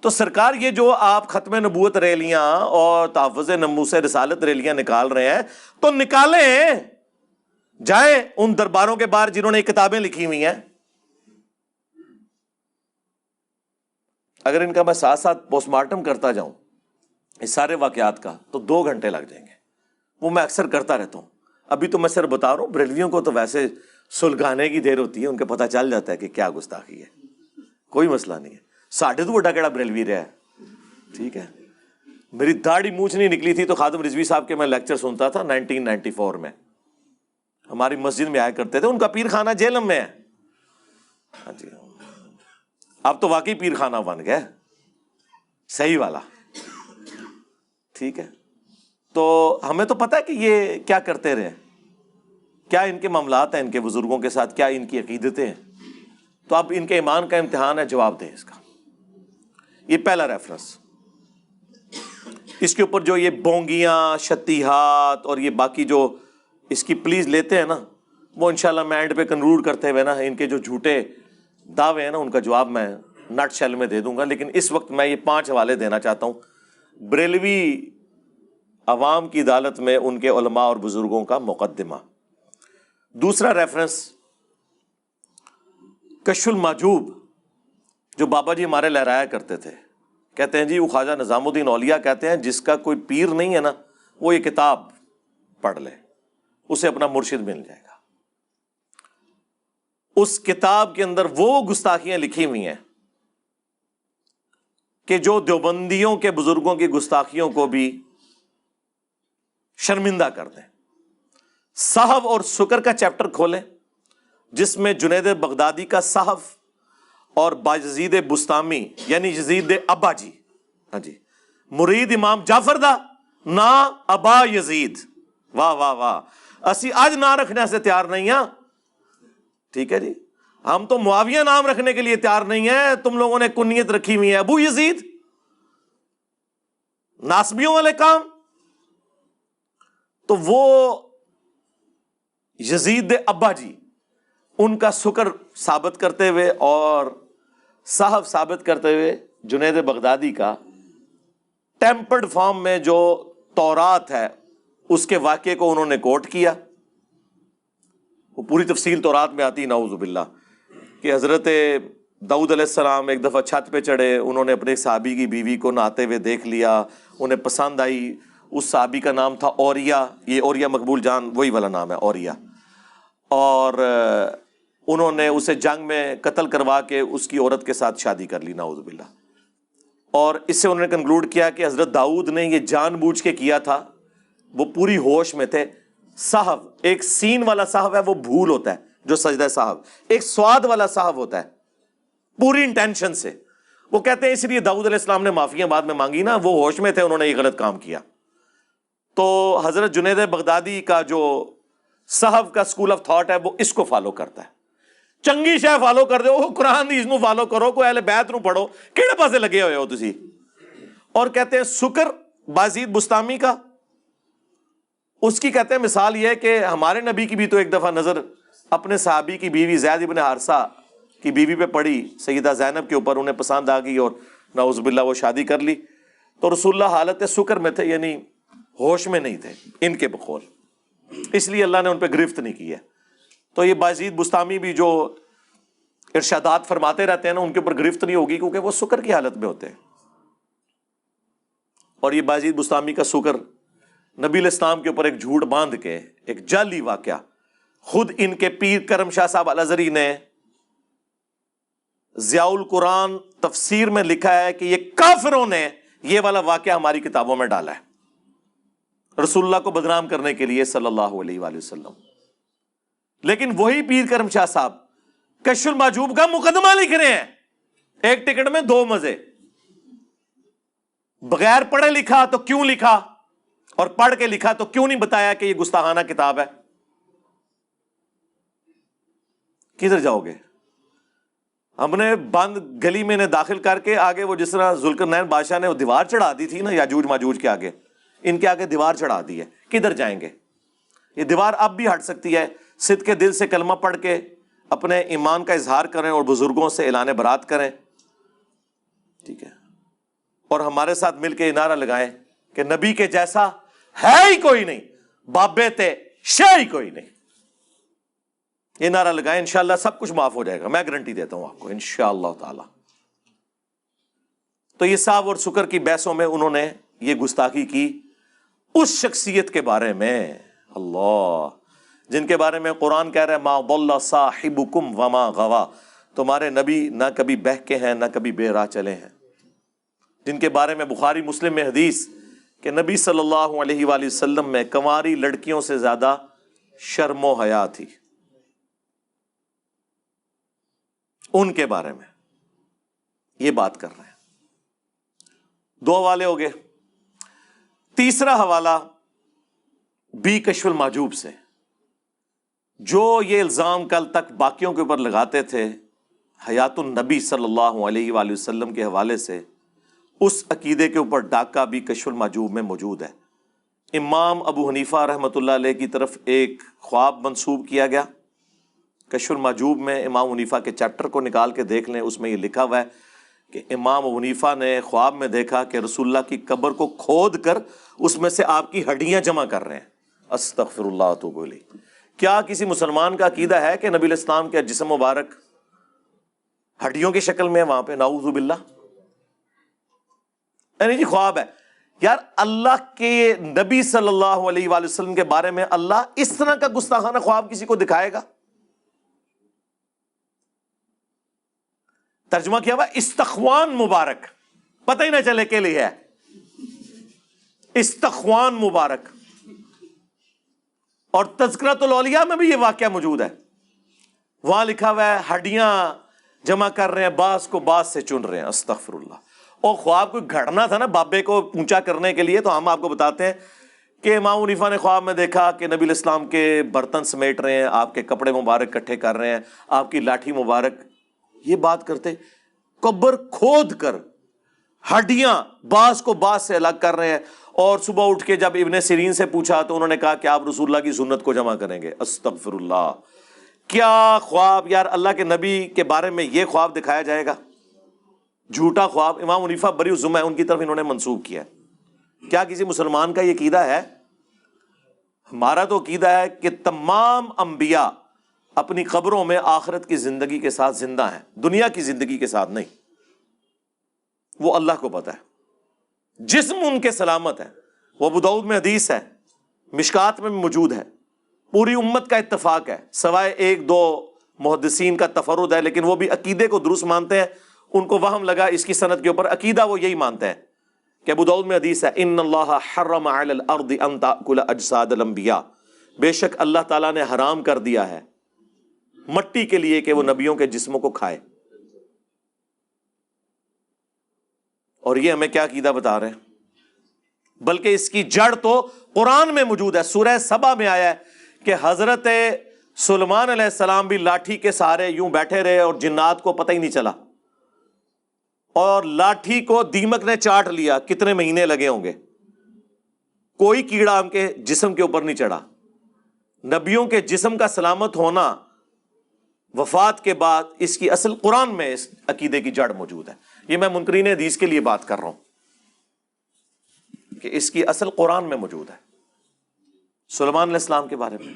تو سرکار یہ جو آپ ختم نبوت ریلیاں اور تحفظ ناموس رسالت ریلیاں نکال رہے ہیں تو نکالیں, جائیں ان درباروں کے باہر جنہوں نے یہ کتابیں لکھی ہوئی ہیں. اگر ان کا میں ساتھ ساتھ پوسٹ مارٹم کرتا جاؤں اس سارے واقعات کا تو 2 گھنٹے لگ جائیں گے. وہ میں اکثر کرتا رہتا ہوں. ابھی تو میں صرف بتا رہا ہوں, بریلویوں کو تو ویسے سلگانے کی دیر ہوتی ہے, ان کے پتہ چل جاتا ہے کہ کیا گستاخی ہے, کوئی مسئلہ نہیں ہے. ساڑھے تو بڑا کیڑا بریلوی رہا ہے, ٹھیک ہے. میری داڑھی مونچھ نہیں نکلی تھی تو خادم رضوی صاحب کے میں لیکچر سنتا تھا 1994 میں, ہماری مسجد میں آیا کرتے تھے. ان کا پیر خانہ جہلم میں ہے. ہاں جی, اب تو واقعی پیر خانہ بن گیا صحیح والا, ٹھیک ہے. تو ہمیں تو پتہ ہے کہ یہ کیا کرتے رہے, کیا ان کے معاملات ہیں ان کے بزرگوں کے ساتھ, کیا ان کی عقیدتیں ہیں. تو اب ان کے ایمان کا امتحان ہے, جواب دیں اس کا. یہ پہلا ریفرنس. اس کے اوپر جو یہ بونگیاں, شتیہات اور یہ باقی جو اس کی پلیز لیتے ہیں نا, وہ انشاءاللہ میں اینڈ پہ کنکلوڈ کرتے ہوئے نا ان کے جو جھوٹے دعوے ہیں نا ان کا جواب میں نٹ شیل میں دے دوں گا. لیکن اس وقت میں یہ 5 حوالے دینا چاہتا ہوں بریلوی عوام کی عدالت میں ان کے علماء اور بزرگوں کا مقدمہ. دوسرا ریفرنس کشف المحجوب جو بابا جی ہمارے لہرایا کرتے تھے. کہتے ہیں جی وہ خواجہ نظام الدین اولیاء کہتے ہیں جس کا کوئی پیر نہیں ہے نا وہ یہ کتاب پڑھ لے, اسے اپنا مرشد مل جائے گا. اس کتاب کے اندر وہ گستاخیاں لکھی ہوئی ہیں کہ جو دیوبندیوں کے بزرگوں کی گستاخیوں کو بھی شرمندہ کر دیں. صحف اور سکر کا چیپٹر کھولیں جس میں جنید بغدادی کا صحف اور باجزید بستامی یعنی یزید ابا جی, ہاں جی, مرید امام جعفر دا نا ابا یزید. واہ واہ واہ, اسی آج نام رکھنے سے تیار نہیں ہیں, ٹھیک ہے جی. ہم تو معاویہ نام رکھنے کے لیے تیار نہیں ہیں, تم لوگوں نے کنیت رکھی ہوئی ہے ابو یزید, ناسبیوں والے کام. تو وہ یزید ابا جی ان کا سکر ثابت کرتے ہوئے اور صحف ثابت کرتے ہوئے جنید بغدادی کا ٹیمپرڈ فارم میں جو تورات ہے اس کے واقعے کو انہوں نے کوٹ کیا. وہ پوری تفصیل تورات میں آتی, نعوذ باللہ, کہ حضرت داؤد علیہ السلام ایک دفعہ چھت پہ چڑھے, انہوں نے اپنے صحابی کی بیوی کو نہاتے ہوئے دیکھ لیا, انہیں پسند آئی. اس صحابی کا نام تھا اوریا, یہ اوریا مقبول جان وہی والا نام ہے اوریا, اور انہوں نے اسے جنگ میں قتل کروا کے اس کی عورت کے ساتھ شادی کر لی, نعوذ باللہ. اور اس سے انہوں نے کنکلوڈ کیا کہ حضرت داؤد نے یہ جان بوجھ کے کیا تھا, وہ پوری ہوش میں تھے. صحف, ایک سین والا صحف ہے وہ بھول ہوتا ہے جو سجدہ صحف, ایک سواد والا صحف ہوتا ہے پوری انٹینشن سے. وہ کہتے ہیں اس لیے داؤد علیہ السلام نے معافیاں بعد میں مانگی نا, وہ ہوش میں تھے, انہوں نے یہ غلط کام کیا. تو حضرت جنید بغدادی کا جو صحف کا اسکول آف تھاٹ ہے وہ اس کو فالو کرتا ہے. چنگی شے فالو کر دو, قرآن حدیث نو فالو کرو, کوئی اہل بیت نو پڑھو, کیڑے پاسے لگے ہوئے ہو تسی. اور کہتے ہیں سکر بازید بستامی کا, اس کی کہتے ہیں مثال یہ ہے کہ ہمارے نبی کی بھی تو ایک دفعہ نظر اپنے صحابی کی بیوی زید ابن حارثہ کی بیوی پہ پڑی, سیدہ زینب کے اوپر, انہیں پسند آ گئی اور نعوذ باللہ وہ شادی کر لی. تو رسول اللہ حالت سکر میں تھے, یعنی ہوش میں نہیں تھے ان کے بقول, اس لیے اللہ نے ان پہ گرفت نہیں کی ہے. تو یہ بازید بستامی بھی جو ارشادات فرماتے رہتے ہیں نا ان کے اوپر گرفت نہیں ہوگی کیونکہ وہ سکر کی حالت میں ہوتے ہیں. اور یہ بازید بستامی کا سکر نبی علیہ السلام کے اوپر ایک جھوٹ باندھ کے ایک جعلی واقعہ, خود ان کے پیر کرم شاہ صاحب الازہری نے ضیاء القرآن تفسیر میں لکھا ہے کہ یہ کافروں نے یہ والا واقعہ ہماری کتابوں میں ڈالا ہے رسول اللہ کو بدنام کرنے کے لیے صلی اللہ علیہ وآلہ وسلم. لیکن وہی پیر کرم شاہ صاحب کشف المحجوب کا مقدمہ لکھ رہے ہیں, ایک ٹکٹ میں 2 مزے. بغیر پڑھے لکھا تو کیوں لکھا, اور پڑھ کے لکھا تو کیوں نہیں بتایا کہ یہ گستاخانہ کتاب ہے. کدھر جاؤ گے؟ ہم نے بند گلی میں انہیں داخل کر کے آگے وہ جس طرح ذوالقرنین بادشاہ نے وہ دیوار چڑھا دی تھی نا یاجوج ماجوج کے آگے، ان کے آگے دیوار چڑھا دی ہے، کدھر جائیں گے؟ یہ دیوار اب بھی ہٹ سکتی ہے، صدق کے دل سے کلمہ پڑھ کے اپنے ایمان کا اظہار کریں اور بزرگوں سے اعلان برات کریں، ٹھیک ہے، اور ہمارے ساتھ مل کے یہ نعرہ لگائیں کہ نبی کے جیسا ہے ہی کوئی نہیں، بابے تے شے ہی کوئی نہیں، یہ نعرہ لگائیں، انشاءاللہ سب کچھ معاف ہو جائے گا، میں گارنٹی دیتا ہوں آپ کو انشاءاللہ تعالی۔ تو یہ صاحب اور سکر کی بحثوں میں انہوں نے یہ گستاخی کی اس شخصیت کے بارے میں، اللہ، جن کے بارے میں قرآن کہہ رہا ہے ما ضل صاحبکم وما غوا، تمہارے نبی نہ کبھی بہکے ہیں نہ کبھی بے راہ چلے ہیں، جن کے بارے میں بخاری مسلم میں حدیث کہ نبی صلی اللہ علیہ وآلہ وسلم میں کنواری لڑکیوں سے زیادہ شرم و حیا تھی، ان کے بارے میں یہ بات کر رہے ہیں۔ دو حوالے ہو گئے، تیسرا حوالہ بی کشف المحجوب سے، جو یہ الزام کل تک باقیوں کے اوپر لگاتے تھے حیات النبی صلی اللہ علیہ وآلہ وسلم کے حوالے سے، اس عقیدے کے اوپر ڈاکہ بھی کشف المحجوب میں موجود ہے۔ امام ابو حنیفہ رحمۃ اللہ علیہ کی طرف ایک خواب منسوب کیا گیا، کشف المحجوب میں امام حنیفہ کے چیپٹر کو نکال کے دیکھ لیں، اس میں یہ لکھا ہوا ہے کہ امام ابو حنیفہ نے خواب میں دیکھا کہ رسول اللہ کی قبر کو کھود کر اس میں سے آپ کی ہڈیاں جمع کر رہے ہیں، استغفر اللہ واتوب الیہ۔ کیا کسی مسلمان کا عقیدہ ہے کہ نبی علیہ السلام کے جسم مبارک ہڈیوں کی شکل میں ہے وہاں پہ؟ نعوذ باللہ، یعنی جی خواب ہے یار، اللہ کے نبی صلی اللہ علیہ وآلہ وسلم کے بارے میں اللہ اس طرح کا گستاخانہ خواب کسی کو دکھائے گا؟ ترجمہ کیا ہوا استخوان مبارک، پتہ ہی نہ چلے کے لیے ہے استخوان مبارک، اور تذکرۃ الاولیاء میں بھی یہ واقعہ موجود ہے، وہاں لکھا ہوا ہے ہڈیاں جمع کر رہے ہیں، باز کو باز سے چن رہے ہیں، استغفر اللہ۔ اور خواب کوئی گھڑنا تھا نا بابے کو اونچا کرنے کے لیے، تو ہم آپ کو بتاتے ہیں کہ امام حنیفہ نے خواب میں دیکھا کہ نبی علیہ السلام کے برتن سمیٹ رہے ہیں، آپ کے کپڑے مبارک اکٹھے کر رہے ہیں، آپ کی لاٹھی مبارک، یہ بات کرتے قبر کھود کر ہڈیاں باز کو باز سے الگ کر رہے ہیں۔ اور صبح اٹھ کے جب ابن سیرین سے پوچھا تو انہوں نے کہا کہ آپ رسول اللہ کی سنت کو جمع کریں گے، استغفر اللہ۔ کیا خواب یار، اللہ کے نبی کے بارے میں یہ خواب دکھایا جائے گا؟ جھوٹا خواب امام حنیفہ بری الذمہ ہے، ان کی طرف انہوں نے منسوب کیا ہے۔ کیا کسی مسلمان کا یہ عقیدہ ہے؟ ہمارا تو عقیدہ ہے کہ تمام انبیاء اپنی قبروں میں آخرت کی زندگی کے ساتھ زندہ ہیں، دنیا کی زندگی کے ساتھ نہیں، وہ اللہ کو پتہ ہے، جسم ان کے سلامت ہے، وہ ابو داؤد میں حدیث ہے، مشکات میں موجود ہے، پوری امت کا اتفاق ہے، سوائے ایک دو محدثین کا تفرد ہے، لیکن وہ بھی عقیدے کو درست مانتے ہیں، ان کو وہم لگا اس کی سند کے اوپر، عقیدہ وہ یہی مانتے ہیں کہ ابو داؤد میں حدیث ہے ان اللہ حرم علی الارض ان تاکل اجساد الانبیاء، بے شک اللہ تعالیٰ نے حرام کر دیا ہے مٹی کے لیے کہ وہ نبیوں کے جسموں کو کھائے۔ اور یہ ہمیں کیا عقیدہ بتا رہے ہیں؟ بلکہ اس کی جڑ تو قرآن میں موجود ہے، سورہ سبا میں آیا ہے کہ حضرت سلیمان علیہ السلام بھی لاٹھی کے سہارے یوں بیٹھے رہے اور جنات کو پتہ ہی نہیں چلا، اور لاٹھی کو دیمک نے چاٹ لیا، کتنے مہینے لگے ہوں گے، کوئی کیڑا ان کے جسم کے اوپر نہیں چڑھا۔ نبیوں کے جسم کا سلامت ہونا وفات کے بعد اس کی اصل قرآن میں اس عقیدے کی جڑ موجود ہے۔ یہ میں منکرین حدیث کے لیے بات کر رہا ہوں کہ اس کی اصل قرآن میں موجود ہے سلیمان علیہ السلام کے بارے میں۔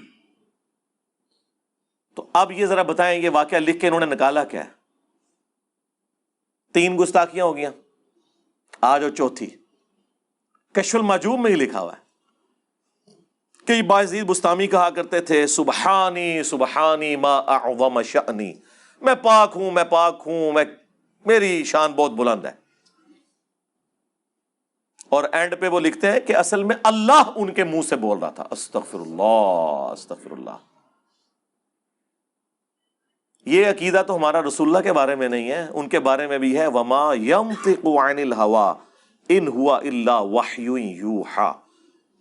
تو اب یہ ذرا بتائیں، یہ واقعہ لکھ کے انہوں نے نکالا کیا ہے؟ 3 گستاخیاں ہو گیا، آج اور چوتھی کشف المحجوب میں ہی لکھا ہوا ہے کہ باعزید بستامی کہا کرتے تھے سبحانی سبحانی ما اعظم شأنی، میں پاک ہوں، میں پاک ہوں، میری شان بہت بلند ہے۔ اور اینڈ پہ وہ لکھتے ہیں کہ اصل میں اللہ ان کے منہ سے بول رہا تھا، استغفر اللہ استغفر اللہ۔ یہ عقیدہ تو ہمارا رسول اللہ کے بارے میں نہیں ہے، ان کے بارے میں بھی ہے وما ينطق عن الهوى ان هو الا وحی یوحى،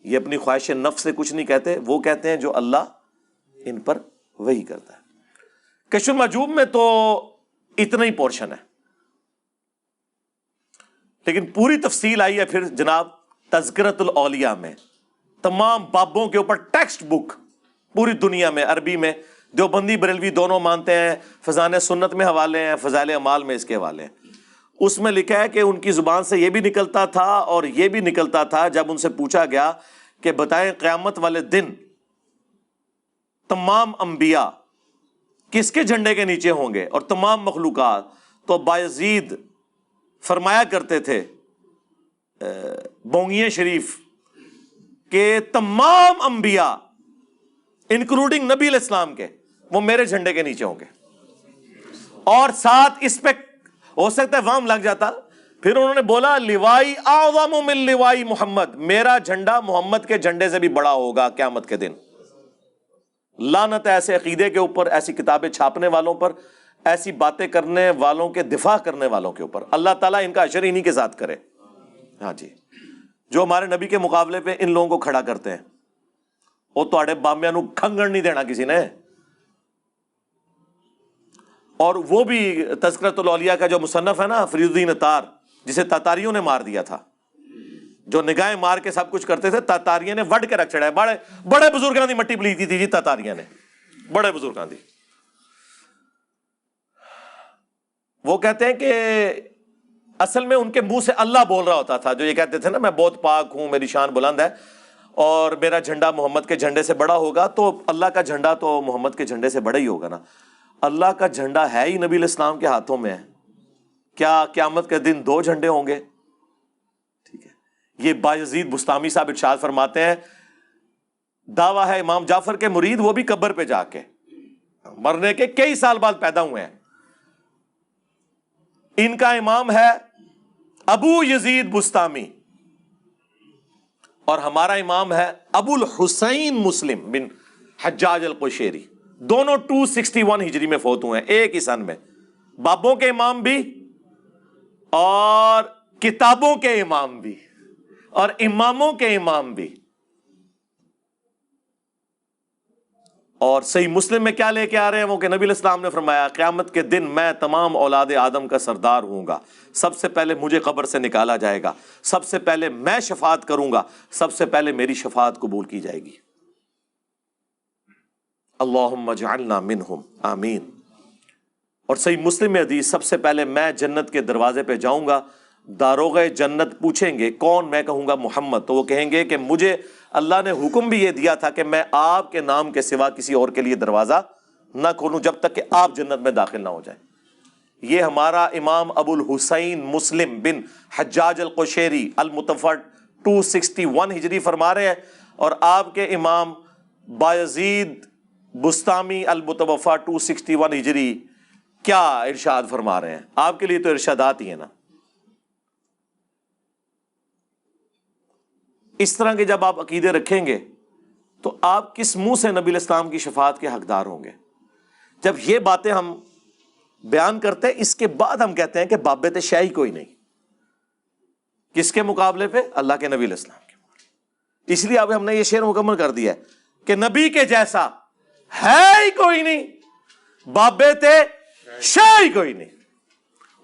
یہ اپنی خواہش نفس سے کچھ نہیں کہتے، وہ کہتے ہیں جو اللہ ان پر وحی کرتا ہے۔ کشف المحجوب میں تو اتنا ہی پورشن ہے. لیکن پوری تفصیل آئی ہے پھر جناب تذکرۃ الاولیاء میں. تمام بابوں کے اوپر ٹیکسٹ بک پوری دنیا میں عربی میں دیوبندی بریلوی دونوں مانتے ہیں. فضائل سنت میں حوالے ہیں, فضائل اعمال میں اس کے حوالے ہیں. اس میں لکھا ہے کہ ان کی زبان سے یہ بھی نکلتا تھا اور یہ بھی نکلتا تھا جب ان سے پوچھا گیا کہ بتائیں قیامت والے دن تمام انبیاء کس کے جھنڈے کے نیچے ہوں گے اور تمام مخلوقات, تو بایزید فرمایا کرتے تھے بونگیے شریف کہ تمام انبیاء انکلوڈنگ نبی علیہ السلام کے وہ میرے جھنڈے کے نیچے ہوں گے. اور ساتھ اس پہ ہو سکتا ہے وام لگ جاتا, پھر انہوں نے بولا لوائی اعظم من لوائی محمد, میرا جھنڈا محمد کے جھنڈے سے بھی بڑا ہوگا قیامت کے دن. لعنت ایسے عقیدے کے اوپر, ایسی کتابیں چھاپنے والوں پر, ایسی باتیں کرنے والوں کے دفاع کرنے والوں کے اوپر. اللہ تعالیٰ ان کا اشر انہی کے ساتھ کرے. ہاں جی, جو ہمارے نبی کے مقابلے پہ ان لوگوں کو کھڑا کرتے ہیں وہ تواڈے بامیا نو کھنگن نہیں دینا کسی نے. اور وہ بھی تذکرۃ الاولیاء کا جو مصنف ہے نا فرید الدین اتار, جسے تاتاریوں نے مار دیا تھا, جو نگاہیں مار کے سب کچھ کرتے تھے, تاتاریوں نے وڈ کے رکھ چڑھا ہے. بڑے بڑے بزرگاں دی مٹی پلیتی تھی جی تاتاریوں نے, بڑے بزرگاں دی. وہ کہتے ہیں کہ اصل میں ان کے منہ سے اللہ بول رہا ہوتا تھا, جو یہ کہتے تھے نا میں بہت پاک ہوں, میری شان بلند ہے اور میرا جھنڈا محمد کے جھنڈے سے بڑا ہوگا. تو اللہ کا جھنڈا تو محمد کے جھنڈے سے بڑا ہی ہوگا نا. اللہ کا جھنڈا ہے ہی نبی علیہ السلام کے ہاتھوں میں ہے. کیا قیامت کے دن دو جھنڈے ہوں گے؟ ٹھیک ہے, یہ بایزید بستامی صاحب ارشاد فرماتے ہیں, دعویٰ ہے امام جعفر کے مرید, وہ بھی قبر پہ جا کے مرنے کے کئی سال بعد پیدا ہوئے ہیں. ان کا امام ہے ابو یزید بستامی اور ہمارا امام ہے ابو الحسین مسلم بن حجاج القشیری. دونوں 261 ہجری میں فوت ہوئے ہیں, ایک ہی سن میں. بابوں کے امام بھی اور کتابوں کے امام بھی اور اماموں کے امام بھی. اور صحیح مسلم میں کیا لے کے آ رہے ہیں وہ کہ نبی علیہ السلام نے فرمایا قیامت کے دن میں تمام اولاد آدم کا سردار ہوں گا, سب سے پہلے مجھے قبر سے نکالا جائے گا, سب سے پہلے میں شفاعت کروں گا, سب سے پہلے میری شفاعت قبول کی جائے گی. اللہم اجعلنا منہم آمین. اور صحیح مسلم میں حدیث, سب سے پہلے میں جنت کے دروازے پہ جاؤں گا, داروغہ جنت پوچھیں گے کون, میں کہوں گا محمد, تو وہ کہیں گے کہ مجھے اللہ نے حکم بھی یہ دیا تھا کہ میں آپ کے نام کے سوا کسی اور کے لیے دروازہ نہ کھولوں جب تک کہ آپ جنت میں داخل نہ ہو جائیں. یہ ہمارا امام ابو الحسین مسلم بن حجاج القشیری المتوفی 261 ہجری فرما رہے ہیں, اور آپ کے امام بایزید بستامی المتوفی 261 ہجری کیا ارشاد فرما رہے ہیں. آپ کے لیے تو ارشادات ہی ہیں نا. اس طرح کے جب آپ عقیدے رکھیں گے تو آپ کس منہ سے نبی الاسلام کی شفاعت کے حقدار ہوں گے؟ جب یہ باتیں ہم بیان کرتے ہیں اس کے بعد ہم کہتے ہیں کہ بابت شیعی کوئی نہیں. کس کے مقابلے پہ؟ اللہ کے نبی علیہ السلام کے. اس لیے اب ہم نے یہ شعر مکمل کر دیا ہے کہ نبی کے جیسا ہے ہی کوئی نہیں, بابت شیعی کوئی نہیں.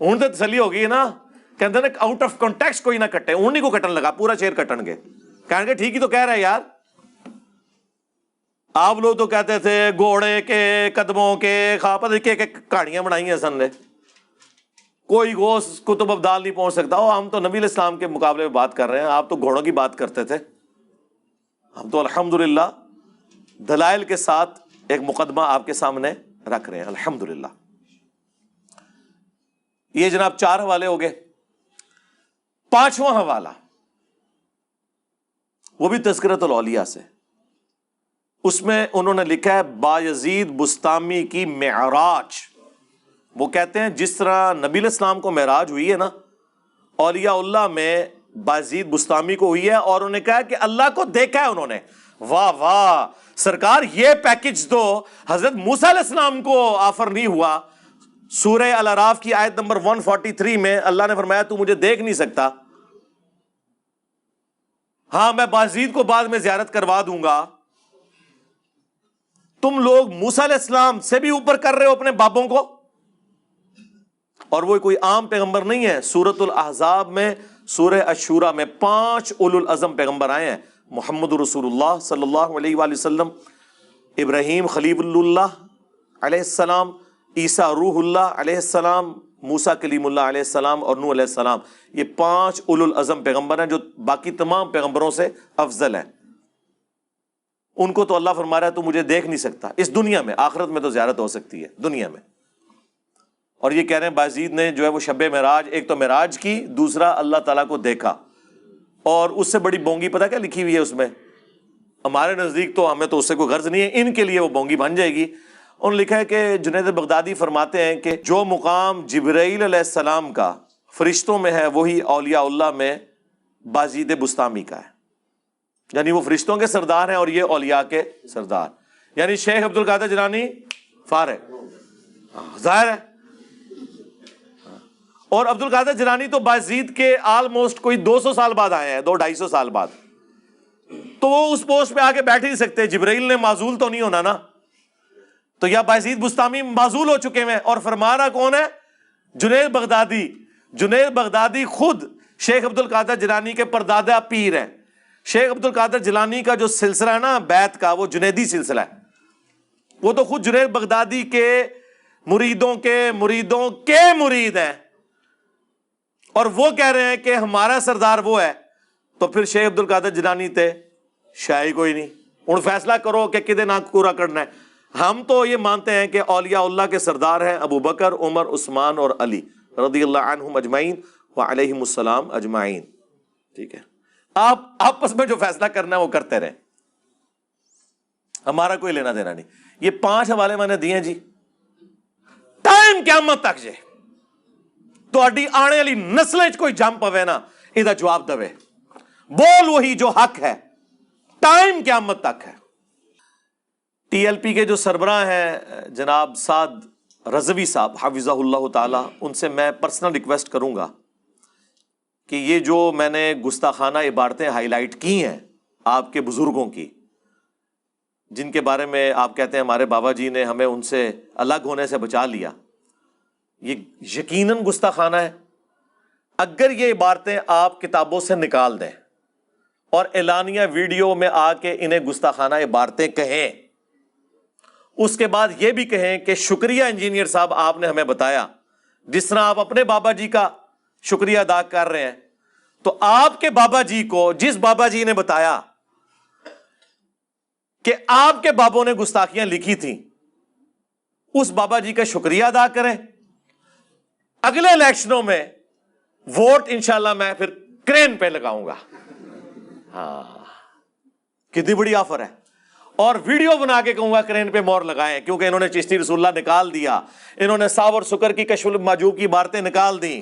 ہوں تو تسلی ہو گئی نا, کہتے نا آؤٹ آف کانٹیکسٹ کوئی نہ کٹے, اونی کو کٹن لگا, پورا شعر کٹن گے, کہیں گے ٹھیک ہی تو کہہ رہے یار. آپ لوگ تو کہتے تھے گھوڑے کے قدموں کے خاپت کے کہانیاں بنائی ہیں سن نے, کوئی غوث کتب ابدال نہیں پہنچ سکتا. ہم تو نبی علیہ السلام کے مقابلے میں بات کر رہے ہیں, آپ تو گھوڑوں کی بات کرتے تھے. ہم تو الحمدللہ دلائل کے ساتھ ایک مقدمہ آپ کے سامنے رکھ رہے ہیں الحمدللہ. یہ جناب 4 حوالے ہو گئے. 5واں حوالہ وہ بھی تذکرۃ الاولیاء سے. اس میں انہوں نے لکھا ہے بایزید بستامی کی معراج. وہ کہتے ہیں جس طرح نبی علیہ السلام کو معراج ہوئی ہے نا, اولیاء اللہ میں بایزید بستامی کو ہوئی ہے, اور انہوں نے کہا کہ اللہ کو دیکھا ہے انہوں نے. واہ واہ سرکار, یہ پیکج تو حضرت موسیٰ علیہ السلام کو آفر نہیں ہوا. سورہ الاعراف کی آیت نمبر 143 میں اللہ نے فرمایا تو مجھے دیکھ نہیں سکتا, ہاں میں بایزید کو بعد میں زیارت کروا دوں گا. تم لوگ موسیٰ علیہ السلام سے بھی اوپر کر رہے ہو اپنے بابوں کو. اور وہ کوئی عام پیغمبر نہیں ہے. سورۃ الاحزاب میں سورہ الشورى میں 5 اولو العزم پیغمبر آئے ہیں. محمد رسول اللہ صلی اللہ علیہ وآلہ وسلم، ابراہیم خلیل اللہ علیہ السلام، عیسیٰ روح اللہ علیہ السلام، موسیٰ کلیم اللہ علیہ السلام اور نوح علیہ السلام. یہ 5 اولو العزم پیغمبر ہیں جو باقی تمام پیغمبروں سے افضل ہیں. ان کو تو اللہ فرما رہا ہے تو مجھے دیکھ نہیں سکتا اس دنیا میں، آخرت میں تو زیارت ہو سکتی ہے دنیا میں. اور یہ کہہ رہے ہیں بازید نے جو ہے وہ شب معراج، ایک تو معراج کی، دوسرا اللہ تعالیٰ کو دیکھا. اور اس سے بڑی بونگی پتہ کیا لکھی ہوئی ہے اس میں؟ ہمارے نزدیک تو ہمیں تو اس سے کوئی غرض نہیں ہے، ان کے لیے وہ بونگی بن جائے گی. انہوں نے لکھا ہے کہ جنید بغدادی فرماتے ہیں کہ جو مقام جبرائیل علیہ السلام کا فرشتوں میں ہے وہی اولیاء اللہ میں بازید بستامی کا ہے. یعنی وہ فرشتوں کے سردار ہیں اور یہ اولیاء کے سردار. یعنی شیخ عبد القادر جیلانی فارغ ظاہر ہے. اور عبد القادر جیلانی تو بازید کے آلموسٹ کوئی 200 سال بعد آئے ہیں، 200-250 سال بعد. تو وہ اس پوسٹ پہ آ کے بیٹھ ہی نہیں سکتے. جبرائیل نے معزول تو نہیں ہونا نا. تو یا بازید بستامی معزول ہو چکے ہیں. اور فرما رہا کون ہے؟ جنید بغدادی. جنید بغدادی خود شیخ عبد القادر جیلانی کے پردادا پیر ہیں. شیخ عبد القادر جیلانی کا جو سلسلہ ہے نا بیت کا، وہ جنیدی سلسلہ ہے. وہ تو خود جنید بغدادی کے مریدوں کے مرید ہیں. اور وہ کہہ رہے ہیں کہ ہمارا سردار وہ ہے. تو پھر شیخ عبد القادر جیلانی تے شاہی کوئی نہیں. ہن فیصلہ کرو کہ کدے نہ پورا کرنا ہے. ہم تو یہ مانتے ہیں کہ اولیاء اللہ کے سردار ہیں ابو بکر، عمر، عثمان اور علی رضی اللہ عنہم اجمعین وعلیہم السلام اجمعین. ٹھیک ہے، آپ آپس میں جو فیصلہ کرنا ہے وہ کرتے رہیں، ہمارا کوئی لینا دینا نہیں. یہ 5 حوالے میں نے دیے ہیں جی. ٹائم قیامت تک جے تہاڈی آنے والی نسلیں کوئی جم پوے نا یہ جواب دے، بول وہی جو حق ہے. ٹائم قیامت تک ہے. ٹی ایل پی کے جو سربراہ ہیں جناب سعد رضوی صاحب حفظہ اللہ تعالی، ان سے میں پرسنل ریکویسٹ کروں گا کہ یہ جو میں نے گستاخانہ عبارتیں ہائی لائٹ کی ہیں آپ کے بزرگوں کی، جن کے بارے میں آپ کہتے ہیں ہمارے بابا جی نے ہمیں ان سے الگ ہونے سے بچا لیا، یہ یقیناً گستاخانہ ہے. اگر یہ عبارتیں آپ کتابوں سے نکال دیں اور اعلانیہ ویڈیو میں آ کے انہیں گستاخانہ عبارتیں کہیں، اس کے بعد یہ بھی کہیں کہ شکریہ انجینئر صاحب آپ نے ہمیں بتایا، جس طرح آپ اپنے بابا جی کا شکریہ ادا کر رہے ہیں، تو آپ کے بابا جی کو جس بابا جی نے بتایا کہ آپ کے بابوں نے گستاخیاں لکھی تھیں، اس بابا جی کا شکریہ ادا کریں. اگلے الیکشنوں میں ووٹ انشاءاللہ میں پھر کرین پہ لگاؤں گا. ہاں کتنی بڑی آفر ہے. اور ویڈیو بنا کے کہوں گا کرین پہ مور لگائیں، کیونکہ انہوں نے چشتی رسول اللہ نکال دیا، انہوں نے ساور سکر کی کشف المحجوب کی عبارتیں نکال دیں.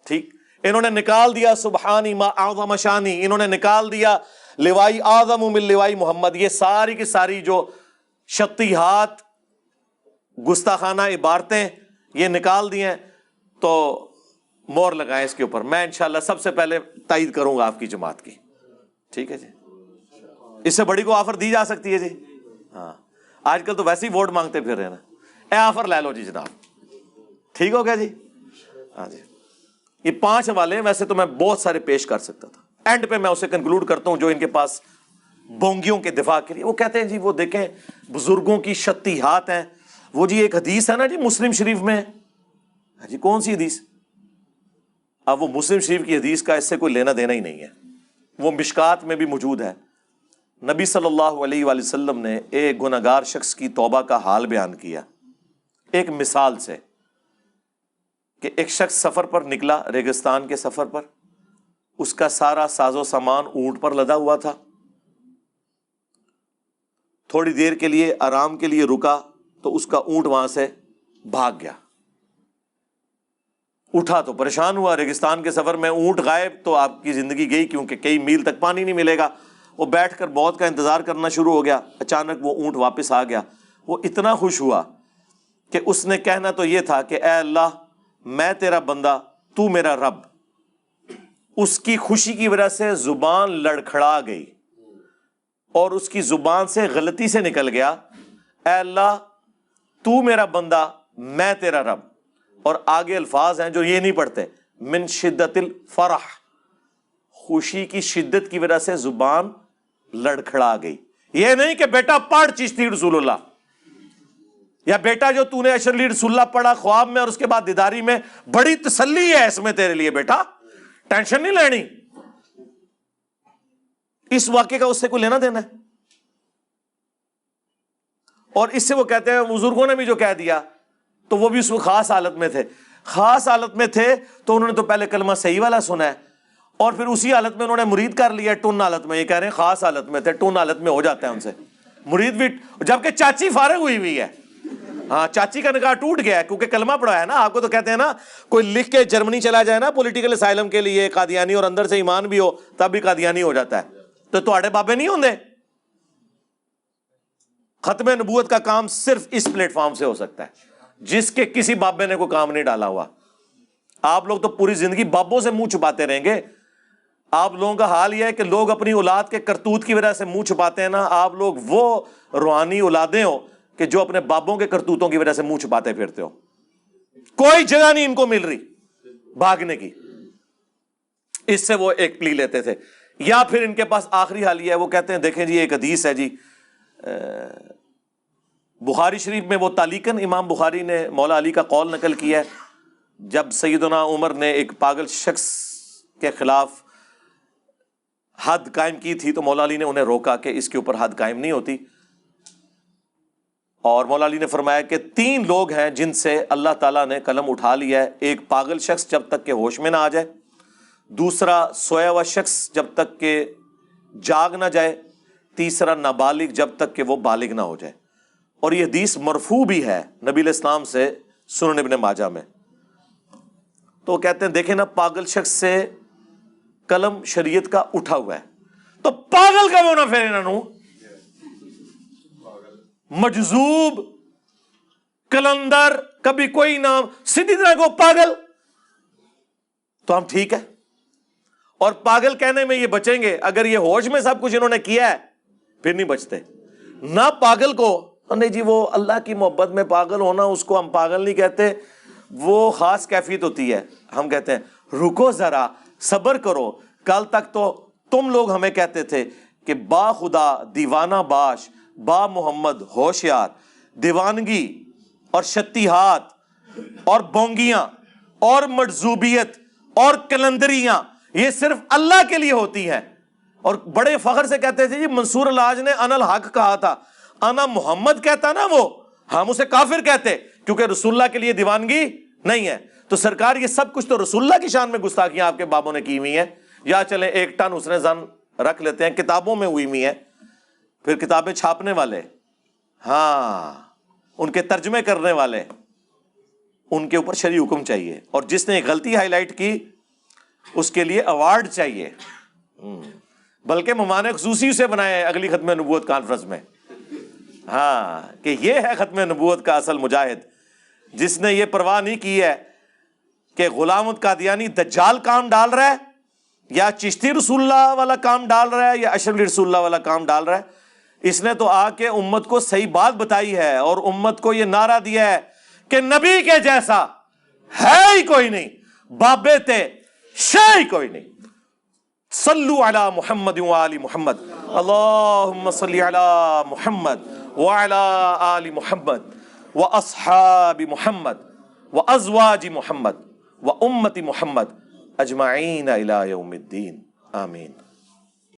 ٹھیک، انہوں نے نکال دیا سبحانی ما اعظم شانی، انہوں نے نکال دیا لوائی اعظم من لوائی محمد. یہ ساری کی ساری جو شطیحات گستاخانہ عبارتیں یہ نکال دی ہیں، تو مور لگائیں اس کے اوپر. میں انشاءاللہ سب سے پہلے تائید کروں گا آپ کی جماعت کی. ٹھیک ہے جی، اس سے بڑی کو آفر دی جا سکتی ہے جی. ہاں آج کل تو ویسے ہی ووٹ مانگتے پھر رہے نا، اے آفر لے لو جی جناب. ٹھیک ہو گیا جی. ہاں جی، یہ 5 حوالے ویسے تو میں بہت سارے پیش کر سکتا تھا. اینڈ پہ میں اسے کنکلوڈ کرتا ہوں جو ان کے پاس بونگیوں کے دفاع کے لیے وہ کہتے ہیں جی وہ دیکھیں بزرگوں کی شطیحات ہیں. وہ جی ایک حدیث ہے نا جی مسلم شریف میں، جی کون سی حدیث؟ اب وہ مسلم شریف کی حدیث کا اس سے کوئی لینا دینا ہی نہیں ہے. وہ مشکات میں بھی موجود ہے. نبی صلی اللہ علیہ وآلہ وسلم نے ایک گنہگار شخص کی توبہ کا حال بیان کیا ایک مثال سے، کہ ایک شخص سفر پر نکلا، ریگستان کے سفر پر، اس کا سارا ساز و سامان اونٹ پر لدا ہوا تھا. تھوڑی دیر کے لیے آرام کے لیے رکا تو اس کا اونٹ وہاں سے بھاگ گیا. اٹھا تو پریشان ہوا، ریگستان کے سفر میں اونٹ غائب تو آپ کی زندگی گئی، کیونکہ کئی میل تک پانی نہیں ملے گا. وہ بیٹھ کر موت کا انتظار کرنا شروع ہو گیا. اچانک وہ اونٹ واپس آ گیا. وہ اتنا خوش ہوا کہ اس نے کہنا تو یہ تھا کہ اے اللہ میں تیرا بندہ، تو میرا رب. اس کی خوشی کی وجہ سے زبان لڑکھڑا گئی اور اس کی زبان سے غلطی سے نکل گیا اے اللہ تو میرا بندہ میں تیرا رب. اور آگے الفاظ ہیں جو یہ نہیں پڑھتے، من شدت الفرح، خوشی کی شدت کی وجہ سے زبان لڑکھڑا گئی. یہ نہیں کہ بیٹا پڑھ چشتی رسول اللہ، یا بیٹا جو تو نے اشرلی رسول اللہ پڑھا خواب میں اور اس کے بعد دیداری میں، بڑی تسلی ہے اس میں تیرے لیے بیٹا، ٹینشن نہیں لینی. اس واقعے کا اس سے کوئی لینا دینا ہے؟ اور اس سے وہ کہتے ہیں بزرگوں نے بھی جو کہہ دیا تو وہ بھی اس وقت خاص حالت میں تھے. خاص حالت میں تھے تو انہوں نے تو پہلے کلمہ صحیح والا سنا ہے اور پھر اسی حالت میں انہوں نے مرید کر لیا ٹن حالت میں. یہ کہہ رہے ہیں خاص حالت میں تھے، ٹن حالت میں ہو جاتا ہے ان سے مرید بھی، جبکہ چاچی فارغ ہوئی ہے. ہاں چاچی کا نکاح ٹوٹ گیا ہے کیونکہ کلمہ پڑھا ہے نا. آپ کو تو کہتے ہیں نا کوئی لکھ کے جرمنی چلا جائے نا پولیٹیکل اسائلم کے لیے قادیانی اور اندر سے ایمان بھی ہو تب بھی قادیانی ہو جاتا ہے. تو تواڈے بابے نہیں ہوندے. ختم نبوت کا کام صرف اس پلیٹ فارم سے ہو سکتا ہے جس کے کسی بابے نے کوئی کام نہیں ڈالا ہوا. آپ لوگ تو پوری زندگی بابوں سے منہ چھپاتے رہیں گے. آپ لوگوں کا حال یہ ہے کہ لوگ اپنی اولاد کے کرتوت کی وجہ سے منہ چھپاتے ہیں نا. آپ لوگ وہ روحانی اولادیں ہو کہ جو اپنے بابوں کے کرتوتوں کی وجہ سے منہ چھپاتے پھرتے ہو. کوئی جگہ نہیں ان کو مل رہی بھاگنے کی. اس سے وہ ایک پلی لیتے تھے. یا پھر ان کے پاس آخری حال یہ ہے، وہ کہتے ہیں دیکھیں جی ایک حدیث ہے جی بخاری شریف میں، وہ تعلیقاً امام بخاری نے مولا علی کا قول نقل کیا ہے. جب سیدنا عمر نے ایک پاگل شخص کے خلاف حد قائم کی تھی تو مولا علی نے انہیں روکا کہ اس کے اوپر حد قائم نہیں ہوتی. اور مولا علی نے فرمایا کہ 3 لوگ ہیں جن سے اللہ تعالیٰ نے قلم اٹھا لیا ہے. ایک پاگل شخص جب تک کہ ہوش میں نہ آ جائے، دوسرا سویا ہوا شخص جب تک کہ جاگ نہ جائے، تیسرا نابالغ جب تک کہ وہ بالغ نہ ہو جائے. اور یہ حدیث مرفوع بھی ہے نبی علیہ السلام سے سنن ابن ماجہ میں. تو کہتے ہیں دیکھیں نا پاگل شخص سے قلم شریعت کا اٹھا ہوا ہے تو پاگل کا ہونا پھر انہوں مجذوب کلندر کبھی کوئی نام سیدھی طرح کو پاگل تو ہم ٹھیک ہے. اور پاگل کہنے میں یہ بچیں گے اگر یہ ہوش میں سب کچھ انہوں نے کیا ہے پھر نہیں بچتے. نہ پاگل کو نہیں جی وہ اللہ کی محبت میں پاگل ہونا اس کو ہم پاگل نہیں کہتے، وہ خاص کیفیت ہوتی ہے. ہم کہتے ہیں رکو ذرا صبر کرو، کل تک تو تم لوگ ہمیں کہتے تھے کہ با خدا دیوانہ باش با محمد ہوشیار، دیوانگی اور شتیہات اور بونگیاں اور مجذوبیت اور کلندریاں یہ صرف اللہ کے لیے ہوتی ہیں. اور بڑے فخر سے کہتے تھے جی منصور الحاج نے انا الحق کہا تھا، انا محمد کہتا نا وہ ہم اسے کافر کہتے کیونکہ رسول اللہ کے لیے دیوانگی نہیں ہے. تو سرکار یہ سب کچھ تو رسول اللہ کی شان میں گستاخیاں آپ کے بابوں نے کی ہوئی ہیں. یا چلیں 1 ٹن اس نے زن رکھ لیتے ہیں، کتابوں میں ہوئی ہوئی ہیں، پھر کتابیں چھاپنے والے، ہاں ان کے ترجمے کرنے والے، ان کے اوپر شرعی حکم چاہیے. اور جس نے غلطی ہائی لائٹ کی اس کے لیے ایوارڈ چاہیے. بلکہ مہمان خصوصی اسے بنائے اگلی ختم نبوت کانفرنس میں، ہاں کہ یہ ہے ختم نبوت کا اصل مجاہد جس نے یہ پرواہ نہیں کی ہے کہ غلام قادیانی دجال کام ڈال رہا ہے یا چشتی رسول اللہ والا کام ڈال رہا ہے یا اشرفی رسول اللہ والا کام ڈال رہا ہے. اس نے تو آ کے امت کو صحیح بات بتائی ہے اور امت کو یہ نعرہ دیا ہے کہ نبی کے جیسا ہے ہی کوئی نہیں، بابے تے شے ہی کوئی نہیں. صلو علی محمد وآل محمد، اللہم صلی علی محمد وعلی آل محمد واصحاب محمد وازواج محمد وامت محمد اجمعین الی یوم الدین. آمین.